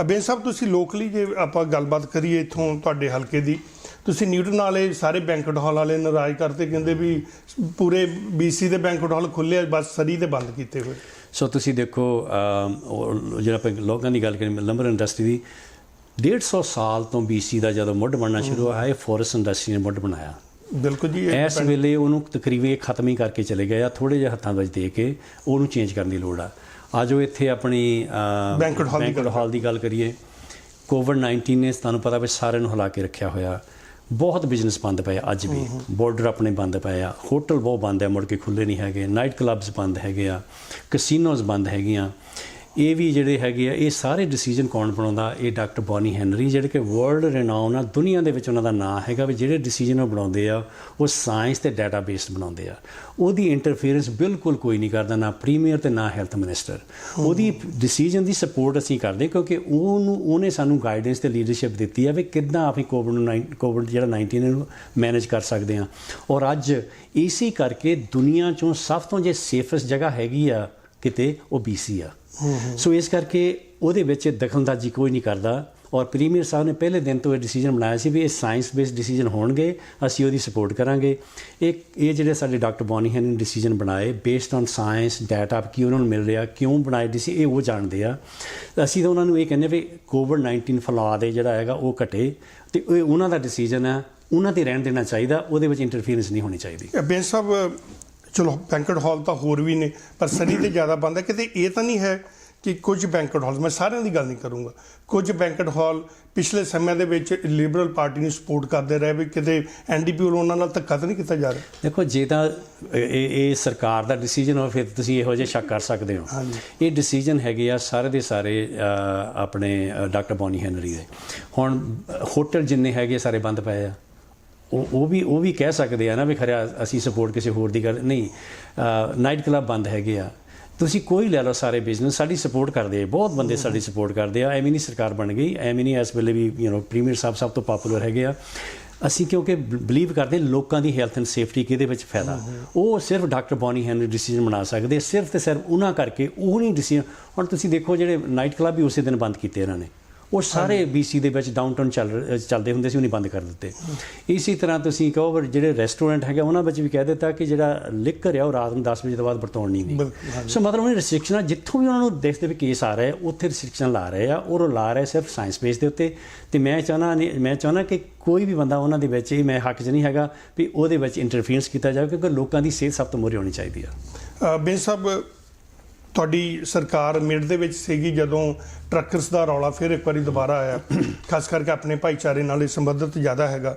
ਬੇਨ ਸਾਹਿਬ, ਤੁਸੀਂ ਲੋਕਲੀ ਜੇ ਆਪਾਂ ਗੱਲਬਾਤ ਕਰੀਏ ਇੱਥੋਂ ਤੁਹਾਡੇ ਹਲਕੇ ਦੀ, ਤੁਸੀਂ ਨਿਊਟਨ ਵਾਲੇ ਸਾਰੇ ਬੈਂਕਟ ਹਾਲ ਵਾਲੇ ਨਾਰਾਜ਼ ਕਰਤੇ, ਕਹਿੰਦੇ ਵੀ ਪੂਰੇ BC ਦੇ ਬੈਂਕਟ ਹਾਲ ਖੁੱਲ੍ਹੇ, ਬਸ ਸਰੀ ਦੇ ਬੰਦ ਕੀਤੇ ਹੋਏ। ਸੋ ਤੁਸੀਂ ਦੇਖੋ, ਜਿਹੜਾ ਆਪਾਂ ਲੋਕਾਂ ਦੀ ਗੱਲ ਕਰੀਏ ਲੰਬਰ ਇੰਡਸਟਰੀ ਦੀ, 150 ਸਾਲ ਤੋਂ BC ਦਾ ਜਦੋਂ ਮੁੱਢ ਬਣਨਾ ਸ਼ੁਰੂ ਹੋਇਆ, ਇਹ ਫੋਰੈਸਟ ਇੰਡਸਟਰੀ ਨੇ ਮੁੱਢ ਬਣਾਇਆ। ਬਿਲਕੁਲ ਜੀ। ਇਸ ਵੇਲੇ ਉਹਨੂੰ ਤਕਰੀਬਨ ਖਤਮ ਹੀ ਕਰਕੇ ਚਲੇ ਗਏ ਆ, ਥੋੜ੍ਹੇ ਜਿਹੇ ਹੱਥਾਂ ਵਿੱਚ ਦੇ ਕੇ ਉਹਨੂੰ ਚੇਂਜ ਕਰਨ ਦੀ ਲੋੜ ਆ। ਅੱਜ ਉਹ ਇੱਥੇ ਆਪਣੀ ਬੈਂਕਟ ਹਾਲ ਦੀ ਗੱਲ ਕਰੀਏ, ਕੋਵਿਡ-19 ਨੇ ਤੁਹਾਨੂੰ ਪਤਾ ਵੀ ਸਾਰਿਆਂ ਨੂੰ ਹਿਲਾ ਕੇ ਰੱਖਿਆ ਹੋਇਆ। ਬਹੁਤ ਬਿਜ਼ਨਸ ਬੰਦ ਪਏ ਆ ਅੱਜ ਵੀ, ਬਾਰਡਰ ਆਪਣੇ ਬੰਦ ਪਏ ਆ, ਹੋਟਲ ਬਹੁਤ ਬੰਦ ਹੈ, ਮੁੜ ਕੇ ਖੁੱਲ੍ਹੇ ਨਹੀਂ ਹੈਗੇ, ਨਾਈਟ ਕਲੱਬਸ ਬੰਦ ਹੈਗੇ ਆ, ਕਸੀਨੋਜ਼ ਬੰਦ ਹੈਗੀਆਂ। ਇਹ ਵੀ ਜਿਹੜੇ ਹੈਗੇ ਆ, ਇਹ ਸਾਰੇ ਡਿਸੀਜਨ ਕੌਣ ਬਣਾਉਂਦਾ? ਇਹ ਡਾਕਟਰ ਬੋਨੀ ਹੈਨਰੀ, ਜਿਹੜੇ ਕਿ ਵਰਲਡ ਰਿਨਾਊਨ ਆ, ਦੁਨੀਆ ਦੇ ਵਿੱਚ ਉਹਨਾਂ ਦਾ ਨਾਂ ਹੈਗਾ ਵੀ ਜਿਹੜੇ ਡਿਸੀਜਨ ਉਹ ਬਣਾਉਂਦੇ ਆ ਉਹ ਸਾਇੰਸ ਤੇ ਡਾਟਾ ਬੇਸਡ ਬਣਾਉਂਦੇ ਆ। ਉਹਦੀ ਇੰਟਰਫੇਰੈਂਸ ਬਿਲਕੁਲ ਕੋਈ ਨਹੀਂ ਕਰਦਾ, ਨਾ ਪ੍ਰੀਮੀਅਰ ਤੇ ਨਾ ਹੈਲਥ ਮਿਨਿਸਟਰ। ਉਹਦੀ ਡਿਸੀਜਨ ਦੀ ਸਪੋਰਟ ਅਸੀਂ ਕਰਦੇ ਕਿਉਂਕਿ ਉਹਨੇ ਸਾਨੂੰ ਗਾਈਡੈਂਸ ਤੇ ਲੀਡਰਸ਼ਿਪ ਦਿੱਤੀ ਆ ਵੀ ਕਿੱਦਾਂ ਅਸੀਂ ਕੋਵਿਡ ਜਿਹੜਾ 19 ਨੂੰ ਮੈਨੇਜ ਕਰ ਸਕਦੇ ਹਾਂ। ਔਰ ਅੱਜ ਇਸੇ ਕਰਕੇ ਦੁਨੀਆ 'ਚੋਂ ਸਭ ਤੋਂ ਜੇ ਸੇਫੈਸਟ ਜਗ੍ਹਾ ਹੈਗੀ ਆ ਕਿਤੇ, ਉਹ BC ਆ। ਸੋ ਇਸ ਕਰਕੇ ਉਹਦੇ ਵਿੱਚ ਦਖਲਅੰਦਾਜ਼ੀ ਕੋਈ ਨਹੀਂ ਕਰਦਾ। ਔਰ ਪ੍ਰੀਮੀਅਰ ਸਾਹਿਬ ਨੇ ਪਹਿਲੇ ਦਿਨ ਤੋਂ ਇਹ ਡਿਸੀਜਨ ਬਣਾਇਆ ਸੀ ਵੀ ਇਹ ਸਾਇੰਸ ਬੇਸਡ ਡਿਸੀਜਨ ਹੋਣਗੇ, ਅਸੀਂ ਉਹਦੀ ਸਪੋਰਟ ਕਰਾਂਗੇ। ਇਹ ਜਿਹੜੇ ਸਾਡੇ ਡਾਕਟਰ ਬੋਨੀ ਹੈਨਰੀ ਨੇ ਡਿਸੀਜਨ ਬਣਾਏ ਬੇਸਡ ਔਨ ਸਾਇੰਸ ਡਾਟਾ, ਕੀ ਉਹਨਾਂ ਨੂੰ ਮਿਲ ਰਿਹਾ, ਕਿਉਂ ਬਣਾਏ ਇਹ ਉਹ ਜਾਣਦੇ ਆ। ਅਸੀਂ ਤਾਂ ਉਹਨਾਂ ਨੂੰ ਇਹ ਕਹਿੰਦੇ ਵੀ COVID-19 ਫੈਲਾਅ ਦੇ ਜਿਹੜਾ ਹੈਗਾ ਉਹ ਘਟੇ, ਅਤੇ ਇਹ ਉਹਨਾਂ ਦਾ ਡਿਸੀਜਨ ਹੈ, ਉਹਨਾਂ 'ਤੇ ਰਹਿਣ ਦੇਣਾ ਚਾਹੀਦਾ, ਉਹਦੇ ਵਿੱਚ ਇੰਟਰਫੀਅਰੈਂਸ ਨਹੀਂ ਹੋਣੀ ਚਾਹੀਦੀ। ਬੈਂਸ ਸਾਹਿਬ, ਚਲੋ ਬੈਂਕਟ ਹਾਲ ਤਾਂ ਹੋਰ ਵੀ ਨੇ, ਪਰ ਸਨੀ ਤੇ ਜ਼ਿਆਦਾ ਬੰਦ ਹੈ। ਕਿਤੇ ਇਹ ਤਾਂ ਨਹੀਂ ਹੈ ਕਿ ਕੁਝ ਬੈਂਕਟ ਹਾਲ, ਮੈਂ ਸਾਰਿਆਂ ਦੀ ਗੱਲ ਨਹੀਂ ਕਰੂੰਗਾ, ਕੁਝ ਬੈਂਕਟ ਹਾਲ ਪਿਛਲੇ ਸਮੇਂ ਦੇ ਵਿੱਚ ਲਿਬਰਲ ਪਾਰਟੀ ਨੂੰ ਸਪੋਰਟ ਕਰਦੇ ਰਹੇ, ਵੀ ਕਿਤੇ NDP ਵੱਲੋਂ ਉਹਨਾਂ ਨਾਲ ਧੱਕਾ ਤਾਂ ਨਹੀਂ ਕੀਤਾ ਜਾ ਰਿਹਾ? ਦੇਖੋ, ਜੇ ਤਾਂ ਇਹ ਸਰਕਾਰ ਦਾ ਡਿਸੀਜਨ ਹੋਵੇ ਫਿਰ ਤੁਸੀਂ ਇਹੋ ਜਿਹੇ ਸ਼ੱਕ ਕਰ ਸਕਦੇ ਹੋ। ਇਹ ਡਿਸੀਜਨ ਹੈਗੇ ਆ ਸਾਰੇ ਦੇ ਸਾਰੇ ਆਪਣੇ ਡਾਕਟਰ ਬੋਨੀ ਹੈਨਰੀ ਦੇ। ਹੁਣ ਹੋਟਲ ਜਿੰਨੇ ਹੈਗੇ ਸਾਰੇ ਬੰਦ ਪਏ ਆ, ਉਹ ਵੀ ਕਹਿ ਸਕਦੇ ਆ ਨਾ ਵੀ ਖਰਿਆ ਅਸੀਂ ਸਪੋਰਟ ਕਿਸੇ ਹੋਰ ਦੀ ਗੱਲ ਨਹੀਂ। ਨਾਈਟ ਕਲੱਬ ਬੰਦ ਹੈਗੇ ਆ, ਤੁਸੀਂ ਕੋਈ ਲੈ ਲਓ, ਸਾਰੇ ਬਿਜ਼ਨਸ ਸਾਡੀ ਸਪੋਰਟ ਕਰਦੇ ਆ, ਬਹੁਤ ਬੰਦੇ ਸਾਡੀ ਸਪੋਰਟ ਕਰਦੇ ਆ। ਐਵੇਂ ਨਹੀਂ ਸਰਕਾਰ ਬਣ ਗਈ, ਐਵੇਂ ਨਹੀਂ ਇਸ ਵੇਲੇ ਵੀ ਪ੍ਰੀਮੀਅਰ ਸਾਹਿਬ ਸਭ ਤੋਂ ਪਾਪੂਲਰ ਹੈਗੇ ਆ। ਅਸੀਂ ਕਿਉਂਕਿ ਬਿਲੀਵ ਕਰਦੇ ਲੋਕਾਂ ਦੀ ਹੈਲਥ ਐਂਡ ਸੇਫਟੀ ਕਿਹਦੇ ਵਿੱਚ ਫਾਇਦਾ, ਉਹ ਸਿਰਫ ਡਾਕਟਰ ਬੋਨੀ ਹੈਨਰੀ ਡਿਸੀਜਨ ਬਣਾ ਸਕਦੇ, ਸਿਰਫ ਤੇ ਸਿਰਫ ਉਹਨਾਂ ਕਰਕੇ। ਉਹ ਨਹੀਂ ਡਿਸੀਜਨ, ਹੁਣ ਤੁਸੀਂ ਦੇਖੋ ਜਿਹੜੇ ਨਾਈਟ ਕਲੱਬ ਵੀ ਉਸੇ ਦਿਨ ਬੰਦ ਕੀਤੇ ਇਹਨਾਂ ਨੇ, ਉਹ ਸਾਰੇ BC ਦੇ ਵਿੱਚ ਡਾਊਨਟਾਊਨ ਚੱਲਦੇ ਹੁੰਦੇ ਸੀ, ਉਹ ਨਹੀਂ ਬੰਦ ਕਰ ਦਿੱਤੇ। ਇਸੇ ਤਰ੍ਹਾਂ ਤੁਸੀਂ ਕਹੋ ਜਿਹੜੇ ਰੈਸਟੋਰੈਂਟ ਹੈਗੇ ਉਹਨਾਂ ਵਿੱਚ ਵੀ ਕਹਿ ਦਿੱਤਾ ਕਿ ਜਿਹੜਾ ਲਿਕਰ ਆ ਉਹ ਰਾਤ ਨੂੰ 10 ਵਜੇ ਤੋਂ ਬਾਅਦ ਵਰਤਾਉਣੀ ਨਹੀਂ। ਸੋ ਮਤਲਬ ਉਹਨੇ ਰਿਸਟ੍ਰਿਕਸ਼ਨਾਂ, ਜਿੱਥੋਂ ਵੀ ਉਹਨਾਂ ਨੂੰ ਦੇਖਦੇ ਵੀ ਕੇਸ ਆ ਰਹੇ ਉੱਥੇ ਰਿਸਟ੍ਰਿਕਸ਼ਨ ਲਾ ਰਹੇ ਆ, ਔਰ ਉਹ ਲਾ ਰਹੇ ਸਿਰਫ ਸਾਇੰਸ ਬੇਸ ਦੇ ਉੱਤੇ। ਅਤੇ ਮੈਂ ਚਾਹੁੰਦਾ ਕਿ ਕੋਈ ਵੀ ਬੰਦਾ ਉਹਨਾਂ ਦੇ ਵਿੱਚ, ਇਹ ਮੈਂ ਹੱਕ 'ਚ ਨਹੀਂ ਹੈਗਾ ਵੀ ਉਹਦੇ ਵਿੱਚ ਇੰਟਰਫੀਅਰੈਂਸ ਕੀਤਾ ਜਾਵੇ, ਕਿਉਂਕਿ ਲੋਕਾਂ ਦੀ ਸਿਹਤ ਸਭ ਤੋਂ ਮੂਹਰੇ ਹੋਣੀ ਚਾਹੀਦੀ ਆ। ਬੈਂਸ ਸਾਹਿਬ, ਤੁਹਾਡੀ ਸਰਕਾਰ ਮਿਡ ਦੇ ਵਿੱਚ ਸੀਗੀ ਜਦੋਂ ਟਰੱਕਰਸ ਦਾ ਰੌਲਾ ਫਿਰ ਇੱਕ ਵਾਰੀ ਦੁਬਾਰਾ ਆਇਆ, ਖਾਸ ਕਰਕੇ ਆਪਣੇ ਭਾਈਚਾਰੇ ਨਾਲ ਇਹ ਸੰਬੰਧਿਤ ਜ਼ਿਆਦਾ ਹੈਗਾ,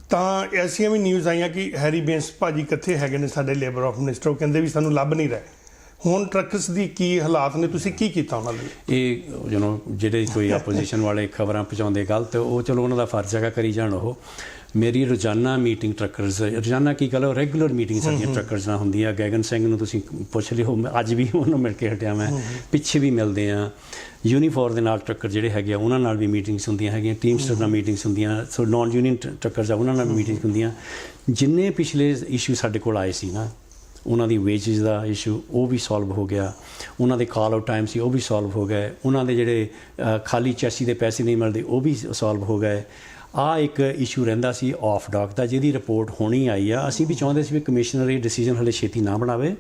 ਤਾਂ ਐਸੀਆਂ ਵੀ ਨਿਊਜ਼ ਆਈਆਂ ਕਿ ਹੈਰੀ ਬੈਂਸ ਭਾਜੀ ਕਿੱਥੇ ਹੈਗੇ ਨੇ ਸਾਡੇ ਲੇਬਰ ਆਫ ਮਿਨਿਸਟਰ, ਉਹ ਕਹਿੰਦੇ ਵੀ ਸਾਨੂੰ ਲੱਭ ਨਹੀਂ ਰਹੇ। ਹੁਣ ਟਰੱਕਰਸ ਦੀ ਕੀ ਹਾਲਾਤ ਨੇ, ਤੁਸੀਂ ਕੀ ਕੀਤਾ ਉਹਨਾਂ ਲਈ? ਇਹ ਜਿਹੜੇ ਕੋਈ ਆਪੋਜੀਸ਼ਨ ਵਾਲੇ ਖਬਰਾਂ ਪਹੁੰਚਾਉਂਦੇ ਗਲਤ, ਉਹ ਚਲੋ ਉਹਨਾਂ ਦਾ ਫਰਜ਼ ਹੈਗਾ, ਕਰੀ ਜਾਣ। ਉਹ ਮੇਰੀ ਰੋਜ਼ਾਨਾ ਮੀਟਿੰਗ ਟਰੱਕਰਸ, ਰੋਜ਼ਾਨਾ ਕੀ ਗੱਲ, ਰੈਗੂਲਰ ਮੀਟਿੰਗ ਸਾਡੀਆਂ ਟਰੱਕਰਸ ਨਾਲ ਹੁੰਦੀਆਂ। ਗੈਗਨ ਸਿੰਘ ਨੂੰ ਤੁਸੀਂ ਪੁੱਛ ਲਿਓ, ਅੱਜ ਵੀ ਉਹਨੂੰ ਮਿਲ ਕੇ ਹਟਿਆ ਮੈਂ, ਪਿੱਛੇ ਵੀ ਮਿਲਦੇ ਆ। ਯੂਨੀਫੋਰ ਦੇ ਨਾਲ ਟਰੱਕਰ ਜਿਹੜੇ ਹੈਗੇ ਆ ਉਹਨਾਂ ਨਾਲ ਵੀ ਮੀਟਿੰਗਸ ਹੁੰਦੀਆਂ ਹੈਗੀਆਂ, ਟੀਮਸਟਰ ਨਾਲ ਮੀਟਿੰਗਸ ਹੁੰਦੀਆਂ। ਸੋ ਨਾਨ ਯੂਨੀਅਨ ਟਰੱਕਰਸ ਆ ਉਹਨਾਂ ਨਾਲ ਮੀਟਿੰਗਸ ਹੁੰਦੀਆਂ। ਜਿੰਨੇ ਪਿਛਲੇ ਇਸ਼ੂ ਸਾਡੇ ਕੋਲ ਆਏ ਸੀ ਨਾ, ਉਹਨਾਂ ਦੀ ਵੇਜਿਸ ਦਾ ਇਸ਼ੂ ਉਹ ਵੀ ਸੋਲਵ ਹੋ ਗਿਆ, ਉਹਨਾਂ ਦੇ ਕਾਲ ਆਊਟ ਟਾਈਮ ਸੀ ਉਹ ਵੀ ਸੋਲਵ ਹੋ ਗਏ, ਉਹਨਾਂ ਦੇ ਜਿਹੜੇ ਖਾਲੀ ਚੈਸੀ ਦੇ ਪੈਸੇ ਨਹੀਂ ਮਿਲਦੇ ਉਹ ਵੀ ਸੋਲਵ ਹੋ ਗਏ। ਆਹ ਇੱਕ ਇਸ਼ੂ ਰਹਿੰਦਾ ਸੀ ਆਫ ਡਾਕ ਦਾ, ਜਿਹਦੀ ਰਿਪੋਰਟ ਹੋਣੀ ਆਈ ਆ। ਅਸੀਂ ਵੀ ਚਾਹੁੰਦੇ ਸੀ ਵੀ ਕਮਿਸ਼ਨਰ ਇਹ ਡਿਸੀਜਨ ਹਲੇ ਛੇਤੀ ਨਾ ਬਣਾਵੇ,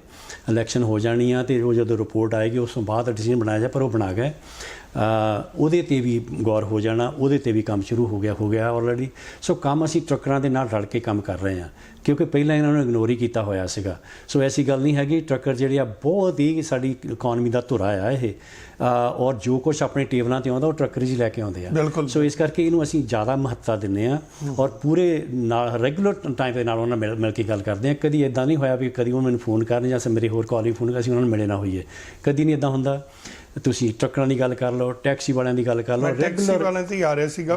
ਇਲੈਕਸ਼ਨ ਹੋ ਜਾਣੀ ਆ ਅਤੇ ਉਹ ਜਦੋਂ ਰਿਪੋਰਟ ਆਏਗੀ ਉਸ ਤੋਂ ਬਾਅਦ ਡਿਸੀਜਨ ਬਣਾਇਆ ਜਾਏ, ਪਰ ਉਹ ਬਣਾ ਗਏ। ਉਹਦੇ 'ਤੇ ਵੀ ਗੌਰ ਹੋ ਜਾਣਾ, ਉਹਦੇ 'ਤੇ ਵੀ ਕੰਮ ਸ਼ੁਰੂ ਹੋ ਗਿਆ ਆਲਰੇਡੀ। ਸੋ ਕੰਮ ਅਸੀਂ ਟਰੱਕਰਾਂ ਦੇ ਨਾਲ ਰਲ ਕੇ ਕੰਮ ਕਰ ਰਹੇ ਹਾਂ, ਕਿਉਂਕਿ ਪਹਿਲਾਂ ਇਹਨਾਂ ਨੂੰ ਇਗਨੋਰ ਹੀ ਕੀਤਾ ਹੋਇਆ ਸੀਗਾ। ਸੋ ਐਸੀ ਗੱਲ ਨਹੀਂ ਹੈਗੀ, ਟਰੱਕਰ ਜਿਹੜੇ ਆ ਬਹੁਤ ਹੀ ਸਾਡੀ ਇਕੋਨਮੀ ਦਾ ਧੁਰਾ ਆ ਇਹ, ਔਰ ਜੋ ਕੁਛ ਆਪਣੇ ਟੇਬਲਾਂ 'ਤੇ ਆਉਂਦਾ ਉਹ ਟਰੱਕਰ ਹੀ ਲੈ ਕੇ ਆਉਂਦੇ ਆ। ਬਿਲਕੁਲ। ਸੋ ਇਸ ਕਰਕੇ ਇਹਨੂੰ ਅਸੀਂ ਜ਼ਿਆਦਾ ਮਹੱਤਤਾ ਦਿੰਦੇ ਹਾਂ, ਔਰ ਪੂਰੇ ਨਾਲ ਰੈਗੂਲਰ ਟਾਈਮ ਦੇ ਨਾਲ ਉਹਨਾਂ ਨਾਲ ਮਿਲ ਕੇ ਗੱਲ ਕਰਦੇ ਹਾਂ। ਕਦੀ ਇੱਦਾਂ ਨਹੀਂ ਹੋਇਆ ਵੀ ਕਦੀ ਉਹ ਮੈਨੂੰ ਫੋਨ ਕਰਨ ਜਾਂ ਮੇਰੇ ਹੋਰ ਕਾਲਿੰਗ ਫੋਨ ਕਰ ਅਸੀਂ ਉਹਨਾਂ ਨੂੰ ਮਿਲੇ ਨਾ ਹੋਈਏ, ਕਦੀ ਨਹੀਂ ਇੱਦਾਂ ਹੁੰਦਾ। ਤੁਸੀਂ ਟਰੱਕਰਾਂ ਦੀ ਗੱਲ ਕਰ ਲਓ, ਟੈਕਸੀ ਵਾਲਿਆਂ ਦੀ ਗੱਲ ਕਰ ਲਓ, ਟੈਕਸੀ ਵਾਲਿਆਂ ਤੇ ਆ ਰਿਹਾ ਸੀਗਾ,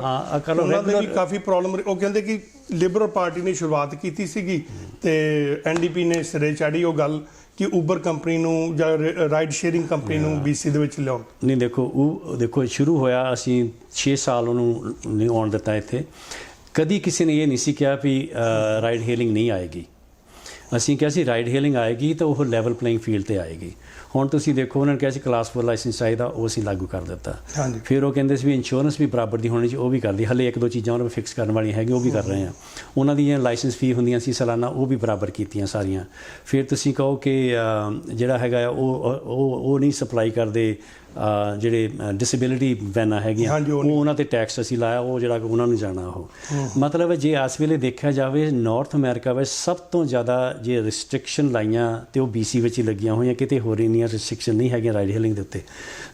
ਉਹਨਾਂ ਦੇ ਵੀ ਕਾਫੀ ਪ੍ਰੋਬਲਮ। ਉਹ ਕਹਿੰਦੇ ਕਿ ਲਿਬਰਲ ਪਾਰਟੀ ਨੇ ਸ਼ੁਰੂਆਤ ਕੀਤੀ ਸੀਗੀ ਤੇ NDP ਨੇ ਸਿਰੇ ਚਾੜੀ ਉਹ ਗੱਲ ਕਿ ਉਬਰ ਕੰਪਨੀ ਨੂੰ ਜਾਂ ਰਾਈਡ ਸ਼ੇਅਰਿੰਗ ਕੰਪਨੀ ਨੂੰ BC ਦੇ ਵਿੱਚ ਲਿਆਉਣ। ਨਹੀਂ, ਦੇਖੋ ਸ਼ੁਰੂ ਹੋਇਆ, ਅਸੀਂ 6 ਸਾਲ ਉਹਨੂੰ ਨਹੀਂ ਆਉਣ ਦਿੱਤਾ ਇੱਥੇ। ਕਦੀ ਕਿਸੇ ਨੇ ਇਹ ਨਹੀਂ ਸੀ ਕਿਹਾ ਵੀ ਰਾਈਡ ਹੇਲਿੰਗ ਨਹੀਂ ਆਏਗੀ। ਅਸੀਂ ਕਿਹਾ ਸੀ ਰਾਈਡ ਹੇਲਿੰਗ ਆਏਗੀ ਤਾਂ ਉਹ ਲੈਵਲ ਪਲੇਇੰਗ ਫੀਲਡ 'ਤੇ ਆਏਗੀ। ਹੁਣ ਤੁਸੀਂ ਦੇਖੋ, ਉਹਨਾਂ ਨੇ ਕਿਹਾ ਸੀ ਕਲਾਸ 4 ਲਾਇਸੈਂਸ ਚਾਹੀਦਾ, ਉਹ ਅਸੀਂ ਲਾਗੂ ਕਰ ਦਿੱਤਾ। ਫਿਰ ਉਹ ਕਹਿੰਦੇ ਸੀ ਵੀ ਇੰਸ਼ੋਰੈਂਸ ਵੀ ਬਰਾਬਰ ਦੀ ਹੋਣੀ ਚਾਹੀਦੀ, ਉਹ ਵੀ ਕਰਦੀ। ਹਲੇ 1-2 ਚੀਜ਼ਾਂ ਉਹਨਾਂ ਨੂੰ ਫਿਕਸ ਕਰਨ ਵਾਲੀਆਂ ਹੈਗੀਆਂ, ਉਹ ਵੀ ਕਰ ਰਹੇ ਹਾਂ। ਉਹਨਾਂ ਦੀਆਂ ਲਾਇਸੈਂਸ ਫੀ ਹੁੰਦੀਆਂ ਸੀ ਸਾਲਾਨਾ, ਉਹ ਵੀ ਬਰਾਬਰ ਕੀਤੀਆਂ ਸਾਰੀਆਂ। ਫਿਰ ਤੁਸੀਂ ਕਹੋ ਕਿ ਜਿਹੜਾ ਹੈਗਾ ਉਹ ਨਹੀਂ ਸਪਲਾਈ ਕਰਦੇ ਜਿਹੜੇ ਡਿਸੇਬਿਲਿਟੀ ਵੈਨਾਂ ਹੈਗੀਆਂ ਹਾਂਜੀ, ਉਹ ਉਹ ਉਹਨਾਂ ਤੇ ਟੈਕਸ ਅਸੀਂ ਲਾਇਆ, ਉਹ ਜਿਹੜਾ ਉਹਨਾਂ ਨੂੰ ਜਾਣਾ ਉਹ ਮਤਲਬ ਜੇ ਇਸ ਵੇਲੇ ਦੇਖਿਆ ਜਾਵੇ ਨਾਰਥ ਅਮਰੀਕਾ ਵਿੱਚ ਸਭ ਤੋਂ ਜ਼ਿਆਦਾ ਜੇ ਰਿਸਟ੍ਰਿਕਸ਼ਨ ਲਾਈਆਂ ਤੇ ਉਹ BC ਵਿੱਚ ਹੀ ਲੱਗੀਆਂ ਹੋਈਆਂ, ਕਿਤੇ ਹੋਰ ਇੰਨੀਆਂ ਰਿਸਟ੍ਰਿਕਸ਼ਨ ਨਹੀਂ ਹੈਗੀਆਂ ਰਾਈਡ ਹੇਲਿੰਗ ਦੇ ਉੱਤੇ।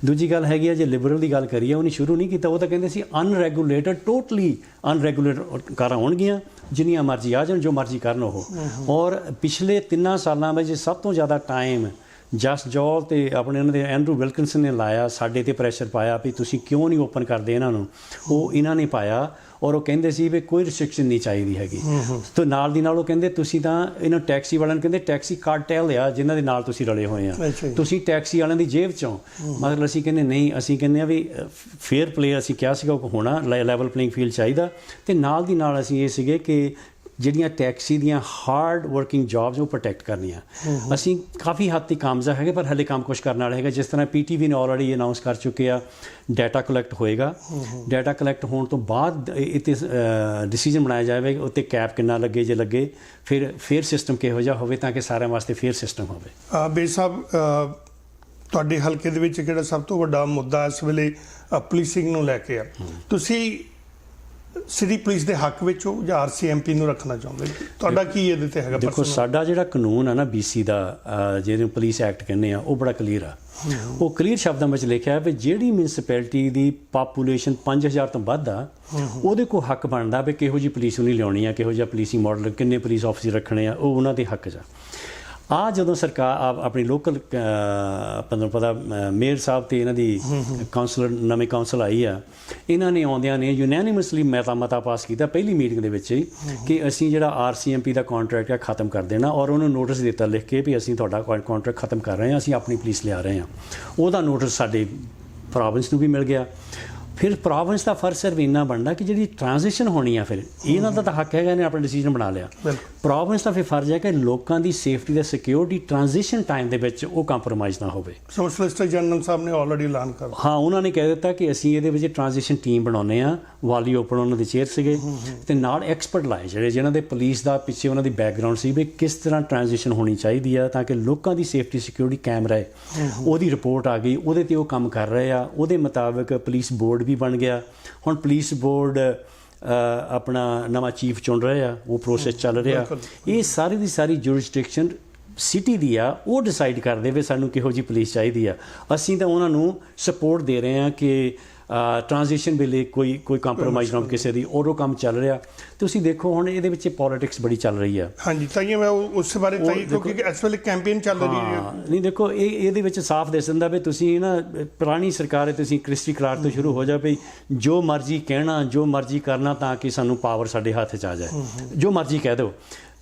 ਦੂਜੀ ਗੱਲ ਹੈਗੀ ਆ ਜੇ ਲਿਬਰਲ ਦੀ ਗੱਲ ਕਰੀਏ, ਉਹਨੇ ਸ਼ੁਰੂ ਨਹੀਂ ਕੀਤਾ, ਉਹ ਤਾਂ ਕਹਿੰਦੇ ਸੀ ਅਨਰੈਗੂਲੇਟਡ, ਟੋਟਲੀ ਅਨਰੈਗੂਲੇਟਡ ਕਾਰਾਂ ਹੋਣਗੀਆਂ, ਜਿੰਨੀਆਂ ਮਰਜ਼ੀ ਆ ਜਾਣ, ਜੋ ਮਰਜ਼ੀ ਕਰਨ ਉਹ। ਔਰ ਪਿਛਲੇ 3 ਸਾਲਾਂ ਵਿੱਚ ਸਭ ਤੋਂ ਜ਼ਿਆਦਾ ਟਾਈਮ ਜਸ ਜੋਲ ਤੇ ਆਪਣੇ ਉਹਨਾਂ ਦੇ ਐਂਡਰੂ ਵਿਲਕਿੰਸਨ ਨੇ ਲਾਇਆ, ਸਾਡੇ ਤੇ ਪ੍ਰੈਸ਼ਰ ਪਾਇਆ ਵੀ ਤੁਸੀਂ ਕਿਉਂ ਨਹੀਂ ਓਪਨ ਕਰਦੇ ਇਹਨਾਂ ਨੂੰ, ਉਹ ਇਹਨਾਂ ਨੇ ਪਾਇਆ। ਔਰ ਉਹ ਕਹਿੰਦੇ ਸੀ ਵੀ ਕੋਈ ਰਿਸਟ੍ਰਿਕਸ਼ਨ ਨਹੀਂ ਚਾਹੀਦੀ ਹੈਗੀ। ਤੇ ਨਾਲ ਦੀ ਨਾਲ ਉਹ ਕਹਿੰਦੇ ਤੁਸੀਂ ਤਾਂ ਇਹਨਾਂ ਟੈਕਸੀ ਵਾਲਿਆਂ ਨੂੰ ਕਹਿੰਦੇ ਟੈਕਸੀ ਕਾਰਟੈਲ ਆ ਜਿਨ੍ਹਾਂ ਦੇ ਨਾਲ ਤੁਸੀਂ ਰਲੇ ਹੋਏ ਆ, ਤੁਸੀਂ ਟੈਕਸੀ ਵਾਲਿਆਂ ਦੀ ਜੇਬ ਚੋਂ। ਮਤਲਬ ਅਸੀਂ ਕਹਿੰਦੇ ਨਹੀਂ, ਅਸੀਂ ਕਹਿੰਦੇ ਆ ਵੀ ਫੇਅਰ ਪਲੇ, ਅਸੀਂ ਕਿਹਾ ਸੀਗਾ ਉਹ ਹੋਣਾ, ਲੈਵਲ ਪਲੇਇੰਗ ਫੀਲਡ ਚਾਹੀਦਾ। ਤੇ ਨਾਲ ਦੀ ਨਾਲ ਅਸੀਂ ਇਹ ਸੀਗੇ ਕਿ ਜਿਹੜੀਆਂ ਟੈਕਸੀ ਦੀਆਂ ਹਾਰਡ ਵਰਕਿੰਗ ਜੌਬਸ ਉਹ ਪ੍ਰੋਟੈਕਟ ਕਰਨੀਆਂ। ਅਸੀਂ ਕਾਫੀ ਹੱਦ ਤੱਕ ਕਾਮਯਾਬ ਹੈਗੇ, ਪਰ ਹਲੇ ਕੰਮ ਕੁਛ ਕਰਨ ਵਾਲਾ ਹੈਗਾ। ਜਿਸ ਤਰ੍ਹਾਂ PTV ਨੇ ਆਲਰੇਡੀ ਅਨਾਊਂਸ ਕਰ ਚੁੱਕੇ ਆ, ਡਾਟਾ ਕਲੈਕਟ ਹੋਏਗਾ। ਡਾਟਾ ਕਲੈਕਟ ਹੋਣ ਤੋਂ ਬਾਅਦ ਇਹ 'ਤੇ ਡਿਸੀਜਨ ਬਣਾਇਆ ਜਾਵੇ ਉੱਤੇ ਕੈਪ ਕਿੰਨਾ ਲੱਗੇ, ਜੇ ਲੱਗੇ ਫਿਰ ਸਿਸਟਮ ਕਿਹੋ ਜਿਹਾ ਹੋਵੇ ਤਾਂ ਕਿ ਸਾਰਿਆਂ ਵਾਸਤੇ ਫੇਅਰ ਸਿਸਟਮ ਹੋਵੇ। ਬੇਰ ਸਾਹਿਬ, ਤੁਹਾਡੇ ਹਲਕੇ ਦੇ ਵਿੱਚ ਕਿਹੜਾ ਸਭ ਤੋਂ ਵੱਡਾ ਮੁੱਦਾ ਇਸ ਵੇਲੇ ਪੁਲਿਸਿੰਗ ਨੂੰ ਲੈ ਕੇ ਆ? ਤੁਸੀਂ ਸਿਟੀ ਪੁਲਿਸ ਦੇ ਹੱਕ ਵਿੱਚ ਹੋ ਜਾਂ RCMP ਨੂੰ ਰੱਖਣਾ ਚਾਹੁੰਦੇ? ਤੁਹਾਡਾ ਕੀ ਇਹਦੇ ਤੇ ਹੈਗਾ? ਦੇਖੋ, ਸਾਡਾ ਜਿਹੜਾ ਕਾਨੂੰਨ ਆ ਨਾ BC ਦਾ, ਜਿਹਨੂੰ ਪੁਲਿਸ ਐਕਟ ਕਹਿੰਦੇ ਆ, ਉਹ ਬੜਾ ਕਲੀਅਰ ਆ। ਉਹ ਕਲੀਅਰ ਸ਼ਬਦਾਂ ਵਿੱਚ ਲਿਖਿਆ ਵੀ ਜਿਹੜੀ ਮਿਊਨਿਸਪੈਲਿਟੀ ਦੀ ਪਾਪੂਲੇਸ਼ਨ 5000 ਤੋਂ ਵੱਧ ਆ, ਉਹਦੇ ਕੋਲ ਹੱਕ ਬਣਦਾ ਵੀ ਕਿਹੋ ਜਿਹੀ ਪੁਲਿਸ ਨਹੀਂ ਲਿਆਉਣੀ ਆ, ਕਿਹੋ ਜਿਹਾ ਪੁਲਿਸਿੰਗ ਮਾਡਲ, ਕਿੰਨੇ ਪੁਲਿਸ ਆਫਿਸਰ ਰੱਖਣੇ ਆ, ਉਹ ਉਹਨਾਂ ਦੇ ਹੱਕ 'ਚ ਆ। ਜਦੋਂ ਸਰਕਾਰ ਆਪਣੀ ਲੋਕਲ ਤੁਹਾਨੂੰ ਪਤਾ ਮੇਅਰ ਸਾਹਿਬ ਤੇ ਇਹਨਾਂ ਦੀ ਨਵੀਂ ਕਾਉਂਸਲ ਆਈ ਆ, ਇਹਨਾਂ ਨੇ ਆਉਂਦਿਆਂ ਨੇ ਯੂਨੈਨਿਮਸਲੀ ਮਤਾ ਪਾਸ ਕੀਤਾ ਪਹਿਲੀ ਮੀਟਿੰਗ ਦੇ ਵਿੱਚ ਹੀ ਕਿ ਅਸੀਂ ਜਿਹੜਾ RCMP ਦਾ ਕੰਟਰੈਕਟ ਆ ਖਤਮ ਕਰ ਦੇਣਾ। ਔਰ ਉਹਨੂੰ ਨੋਟਿਸ ਦਿੱਤਾ ਲਿਖ ਕੇ ਵੀ ਅਸੀਂ ਤੁਹਾਡਾ ਕੰਟਰੈਕਟ ਖਤਮ ਕਰ ਰਹੇ ਹਾਂ, ਅਸੀਂ ਆਪਣੀ ਪੁਲਿਸ ਲਿਆ ਰਹੇ ਹਾਂ। ਉਹਦਾ ਨੋਟਿਸ ਸਾਡੇ ਪ੍ਰੋਵਿੰਸ ਨੂੰ ਵੀ ਮਿਲ ਗਿਆ। ਫਿਰ ਪ੍ਰੋਵਿੰਸ ਦਾ ਫਰਜ਼ ਸਿਰਫ ਇੰਨਾ ਬਣਦਾ ਕਿ ਜਿਹੜੀ ਟ੍ਰਾਂਜੀਸ਼ਨ ਹੋਣੀ ਆ, ਫਿਰ ਇਹਨਾਂ ਦਾ ਤਾਂ ਹੱਕ ਹੈਗਾ, ਇਹਨੇ ਆਪਣਾ ਡਿਸੀਜਨ ਬਣਾ ਲਿਆ। ਪ੍ਰੋਵਿੰਸ ਦਾ ਫਿਰ ਫਰਜ਼ ਹੈ ਕਿ ਲੋਕਾਂ ਦੀ ਸੇਫਟੀ ਤੇ ਸਿਕਿਉਰਿਟੀ ਟ੍ਰਾਂਜੀਸ਼ਨ ਟਾਈਮ ਦੇ ਵਿੱਚ ਉਹ ਕੰਪਰੋਮਾਈਜ਼ ਨਾ ਹੋਵੇ। ਸੋਸ਼ਲਿਸਟ ਜਨਰਲ ਸਾਹਿਬ ਨੇ ਆਲਰੇਡੀ ਐਲਾਨ ਕਰ ਦਿੱਤਾ। ਹਾਂ, ਉਹਨਾਂ ਨੇ ਕਹਿ ਦਿੱਤਾ ਕਿ ਅਸੀਂ ਇਹਦੇ ਵਿੱਚ ਟ੍ਰਾਂਜੀਸ਼ਨ ਟੀਮ ਬਣਾਉਂਦੇ ਆ। ਵਾਲੀ ਓਪਨ ਉਹਨਾਂ ਦੇ ਚੇਅਰ ਸੀਗੇ ਤੇ ਨਾਲ ਐਕਸਪਰਟ ਲਾਏ ਜਿਹਨਾਂ ਦੇ ਪੁਲਿਸ ਦਾ ਪਿੱਛੇ ਉਹਨਾਂ ਦੀ ਬੈਕਗਰਾਊਂਡ ਸੀ ਵੀ ਕਿਸ ਤਰ੍ਹਾਂ ਟ੍ਰਾਂਜੀਸ਼ਨ ਹੋਣੀ ਚਾਹੀਦੀ ਆ ਤਾਂ ਕਿ ਲੋਕਾਂ ਦੀ ਸੇਫਟੀ ਸਿਕਿਉਰਿਟੀ ਕਾਇਮ ਰਹੇ। ਉਹਦੀ ਰਿਪੋਰਟ ਆ ਗਈ, ਉਹਦੇ ਤੇ ਉਹ ਕੰਮ ਕਰ ਰਹੇ ਆ। ਉਹਦੇ ਮੁਤਾਬਕ ਪੁਲਿਸ ਬੋਰਡ ਵੀ ਬਣ ਗਿਆ। ਹੁਣ ਪੁਲਿਸ ਬੋਰਡ ਆਪਣਾ ਨਵਾਂ ਚੀਫ ਚੁਣ ਰਹੇ ਆ, ਉਹ ਪ੍ਰੋਸੈਸ ਚੱਲ ਰਿਹਾ। ਇਹ ਸਾਰੀ ਦੀ ਸਾਰੀ ਜੁਰਿਸਡਿਕਸ਼ਨ ਸਿਟੀ ਦੀ ਆ, ਉਹ ਡਿਸਾਈਡ ਕਰਦੇ ਵੀ ਸਾਨੂੰ ਕਿਹੋ ਜਿਹੀ ਪੁਲਿਸ ਚਾਹੀਦੀ ਆ। ਅਸੀਂ ਤਾਂ ਉਹਨਾਂ ਨੂੰ ਸਪੋਰਟ ਦੇ ਰਹੇ ਹਾਂ ਕਿ ਟ੍ਰਾਂਜੀਸ਼ਨ ਵੇਲੇ ਕੋਈ ਕੰਪਰੋਮਾਈਜ਼ ਨਾ ਕਿਸੇ ਦੀ, ਔਰ ਉਹ ਕੰਮ ਚੱਲ ਰਿਹਾ। ਤੁਸੀਂ ਦੇਖੋ ਹੁਣ ਇਹਦੇ ਵਿੱਚ ਪੋਲਿਟਿਕਸ ਬੜੀ ਚੱਲ ਰਹੀ ਆ। ਹਾਂਜੀ, ਤਾਂ ਮੈਂ ਉਸ ਬਾਰੇ ਕਿਉਂਕਿ ਇਸ ਵੇਲੇ ਕੈਂਪੇਨ ਚੱਲ ਰਹੀ ਹੈ। ਨਹੀਂ, ਦੇਖੋ ਇਹਦੇ ਵਿੱਚ ਸਾਫ਼ ਦਿਸ ਦਿੰਦਾ ਵੀ ਤੁਸੀਂ ਨਾ ਪੁਰਾਣੀ ਸਰਕਾਰ ਹੈ, ਤੁਸੀਂ ਕ੍ਰਿਸਟੀ ਕਲਾਰ ਤੋਂ ਸ਼ੁਰੂ ਹੋ ਜਾ ਵੀ ਜੋ ਮਰਜ਼ੀ ਕਹਿਣਾ, ਜੋ ਮਰਜ਼ੀ ਕਰਨਾ ਤਾਂ ਕਿ ਸਾਨੂੰ ਪਾਵਰ ਸਾਡੇ ਹੱਥ 'ਚ ਆ ਜਾਏ। ਜੋ ਮਰਜ਼ੀ ਕਹਿ ਦਿਓ,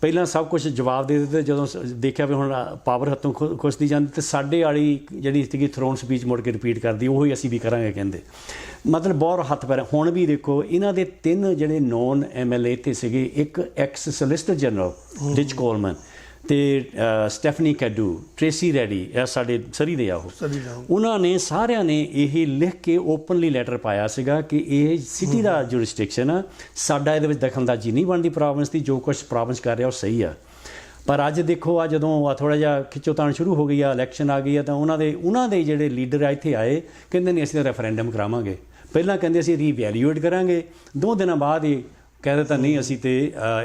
ਪਹਿਲਾਂ ਸਭ ਕੁਝ ਜਵਾਬ ਦੇ ਦਿੱਤੇ। ਜਦੋਂ ਦੇਖਿਆ ਵੀ ਹੁਣ ਪਾਵਰ ਹੱਥੋਂ ਖੁੱਸਦੀ ਜਾਂਦੀ ਤੇ ਸਾਡੇ ਵਾਲੀ ਜਿਹੜੀ ਸੀਗੀ ਥਰੋਨ ਸਪੀਚ ਮੁੜ ਕੇ ਰਿਪੀਟ ਕਰਦੀ, ਉਹੀ ਅਸੀਂ ਵੀ ਕਰਾਂਗੇ ਕਹਿੰਦੇ। ਮਤਲਬ ਬਹੁਤ ਹੱਥ ਪੈਰ। ਹੁਣ ਵੀ ਦੇਖੋ ਇਹਨਾਂ ਦੇ 3 ਜਿਹੜੇ ਨੌਨ MLA ਇੱਥੇ ਸੀਗੇ, ਇੱਕ X solicitor general rich column ਤੇ ਸਟੈਫਨੀ ਕੈਡੂ, ਟ੍ਰੇਸੀ ਰੈਡੀ, ਇਹ ਸਾਡੇ ਸਰੀ ਦੇ ਆ। ਉਹਨਾਂ ਨੇ ਸਾਰਿਆਂ ਨੇ ਇਹ ਲਿਖ ਕੇ ਓਪਨਲੀ ਲੈਟਰ ਪਾਇਆ ਸੀਗਾ ਕਿ ਇਹ ਸਿਟੀ ਦਾ ਜੁਰਿਸਡਿਕਸ਼ਨ ਆ, ਸਾਡਾ ਇਹਦੇ ਵਿੱਚ ਦਖਲਅੰਦਾਜ਼ੀ ਨਹੀਂ ਬਣਦੀ ਪ੍ਰੋਵਿੰਸ ਦੀ, ਜੋ ਕੁਛ ਪ੍ਰੋਵਿੰਸ ਕਰ ਰਿਹਾ ਉਹ ਸਹੀ ਆ। ਪਰ ਅੱਜ ਦੇਖੋ ਆ ਜਦੋਂ ਥੋੜ੍ਹਾ ਜਿਹਾ ਖਿੱਚੋਤਾਣ ਸ਼ੁਰੂ ਹੋ ਗਈ ਆ, ਇਲੈਕਸ਼ਨ ਆ ਗਈ ਆ, ਤਾਂ ਉਹਨਾਂ ਦੇ ਜਿਹੜੇ ਲੀਡਰ ਆ ਇੱਥੇ ਆਏ, ਕਹਿੰਦੇ ਨੇ ਅਸੀਂ ਤਾਂ ਰੈਫਰੈਂਡਮ ਕਰਾਵਾਂਗੇ। ਪਹਿਲਾਂ ਕਹਿੰਦੇ ਅਸੀਂ ਰੀਵੈਲਿਊਏਟ ਕਰਾਂਗੇ, 2 ਦਿਨਾਂ ਬਾਅਦ ਹੀ ਕਹਿ ਦਿੱਤਾ ਨਹੀਂ ਅਸੀਂ ਤੇ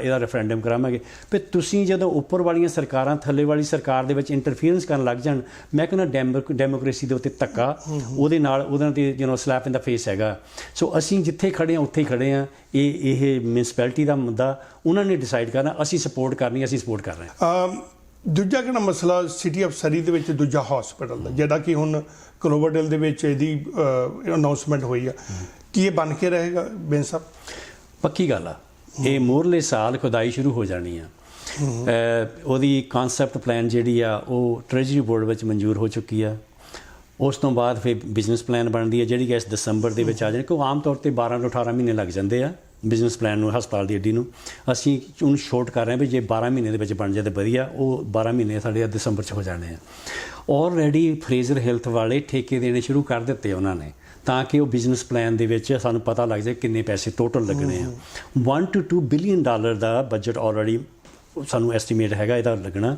ਇਹਦਾ ਰੈਫਰੈਂਡਮ ਕਰਾਵਾਂਗੇ। ਫਿਰ ਤੁਸੀਂ ਜਦੋਂ ਉੱਪਰ ਵਾਲੀਆਂ ਸਰਕਾਰਾਂ ਥੱਲੇ ਵਾਲੀ ਸਰਕਾਰ ਦੇ ਵਿੱਚ ਇੰਟਰਫੀਅਰੈਂਸ ਕਰਨ ਲੱਗ ਜਾਣ, ਮੈਂ ਕਹਿੰਦਾ ਡੈਮੋਕ੍ਰੇਸੀ ਦੇ ਉੱਤੇ ਧੱਕਾ, ਉਹਦੇ ਨਾਲ ਉਹਨਾਂ 'ਤੇ ਸਲੈਪ ਇਨ ਦਾ ਫੇਸ ਹੈਗਾ। ਸੋ ਅਸੀਂ ਜਿੱਥੇ ਖੜ੍ਹੇ ਹਾਂ ਉੱਥੇ ਹੀ ਖੜ੍ਹੇ ਹਾਂ। ਇਹ ਮਿਊਨਿਸਪੈਲਿਟੀ ਦਾ ਮੁੱਦਾ ਉਹਨਾਂ ਨੇ ਡਿਸਾਈਡ ਕਰਨਾ, ਅਸੀਂ ਸਪੋਰਟ ਕਰਨੀ, ਅਸੀਂ ਸਪੋਰਟ ਕਰ ਰਹੇ ਹਾਂ। ਦੂਜਾ ਕਿਹੜਾ ਮਸਲਾ ਸਿਟੀ ਆਫ ਸਰੀ ਦੇ ਵਿੱਚ ਦੂਜਾ ਹਸਪੀਟਲ ਦਾ, ਜਿਹੜਾ ਕਿ ਹੁਣ ਕਲੋਵਰਡੇਲ ਦੇ ਵਿੱਚ ਇਹਦੀ ਅਨਾਉਂਸਮੈਂਟ ਹੋਈ ਆ, ਕੀ ਇਹ ਬਣ ਕੇ ਰਹੇਗਾ ਬੇਨ ਸਾਹਿਬ? ਪੱਕੀ ਗੱਲ ਆ, ਇਹ ਮੋਰਲੇ ਸਾਲ ਖੁਦਾਈ ਸ਼ੁਰੂ ਹੋ ਜਾਣੀ ਆ। ਉਹਦੀ ਕਾਨਸੈਪਟ ਪਲਾਨ ਜਿਹੜੀ ਆ ਉਹ ਟ੍ਰੈਜਰੀ ਬੋਰਡ ਵਿੱਚ ਮਨਜ਼ੂਰ ਹੋ ਚੁੱਕੀ ਆ। ਉਸ ਤੋਂ ਬਾਅਦ ਫਿਰ ਬਿਜ਼ਨਸ ਪਲਾਨ ਬਣਦੀ ਹੈ ਜਿਹੜੀ ਕਿ ਇਸ ਦਸੰਬਰ ਦੇ ਵਿੱਚ ਆ ਜਾਣੀ, ਕਿਉਂਕਿ ਆਮ ਤੌਰ 'ਤੇ 12 ਤੋਂ 18 ਮਹੀਨੇ ਲੱਗ ਜਾਂਦੇ ਆ ਬਿਜ਼ਨਸ ਪਲਾਨ ਨੂੰ, ਹਸਪਤਾਲ ਦੀ ਅੱਡੀ ਨੂੰ। ਅਸੀਂ ਉਹਨੂੰ ਸ਼ੋਰਟ ਕਰ ਰਹੇ ਹਾਂ ਵੀ ਜੇ 12 ਮਹੀਨੇ ਦੇ ਵਿੱਚ ਬਣ ਜਾਏ ਤਾਂ ਵਧੀਆ। ਉਹ 12 ਮਹੀਨੇ ਸਾਡੇ ਦਸੰਬਰ 'ਚ ਹੋ ਜਾਣੇ ਆ। ਆਲਰੇਡੀ ਫਰੇਜ਼ਰ ਹੈਲਥ ਵਾਲੇ ਠੇਕੇ ਦੇਣੇ ਸ਼ੁਰੂ ਕਰ ਦਿੱਤੇ ਉਹਨਾਂ ਨੇ, ਤਾਂ ਕਿ ਉਹ ਬਿਜ਼ਨਸ ਪਲਾਨ ਦੇ ਵਿੱਚ ਸਾਨੂੰ ਪਤਾ ਲੱਗ ਜਾਏ ਕਿੰਨੇ ਪੈਸੇ ਟੋਟਲ ਲੱਗਣੇ ਆ। $1 to $2 billion the budget already ਸਾਨੂੰ ਐਸਟੀਮੇਟ ਹੈਗਾ ਇਹਦਾ ਲੱਗਣਾ।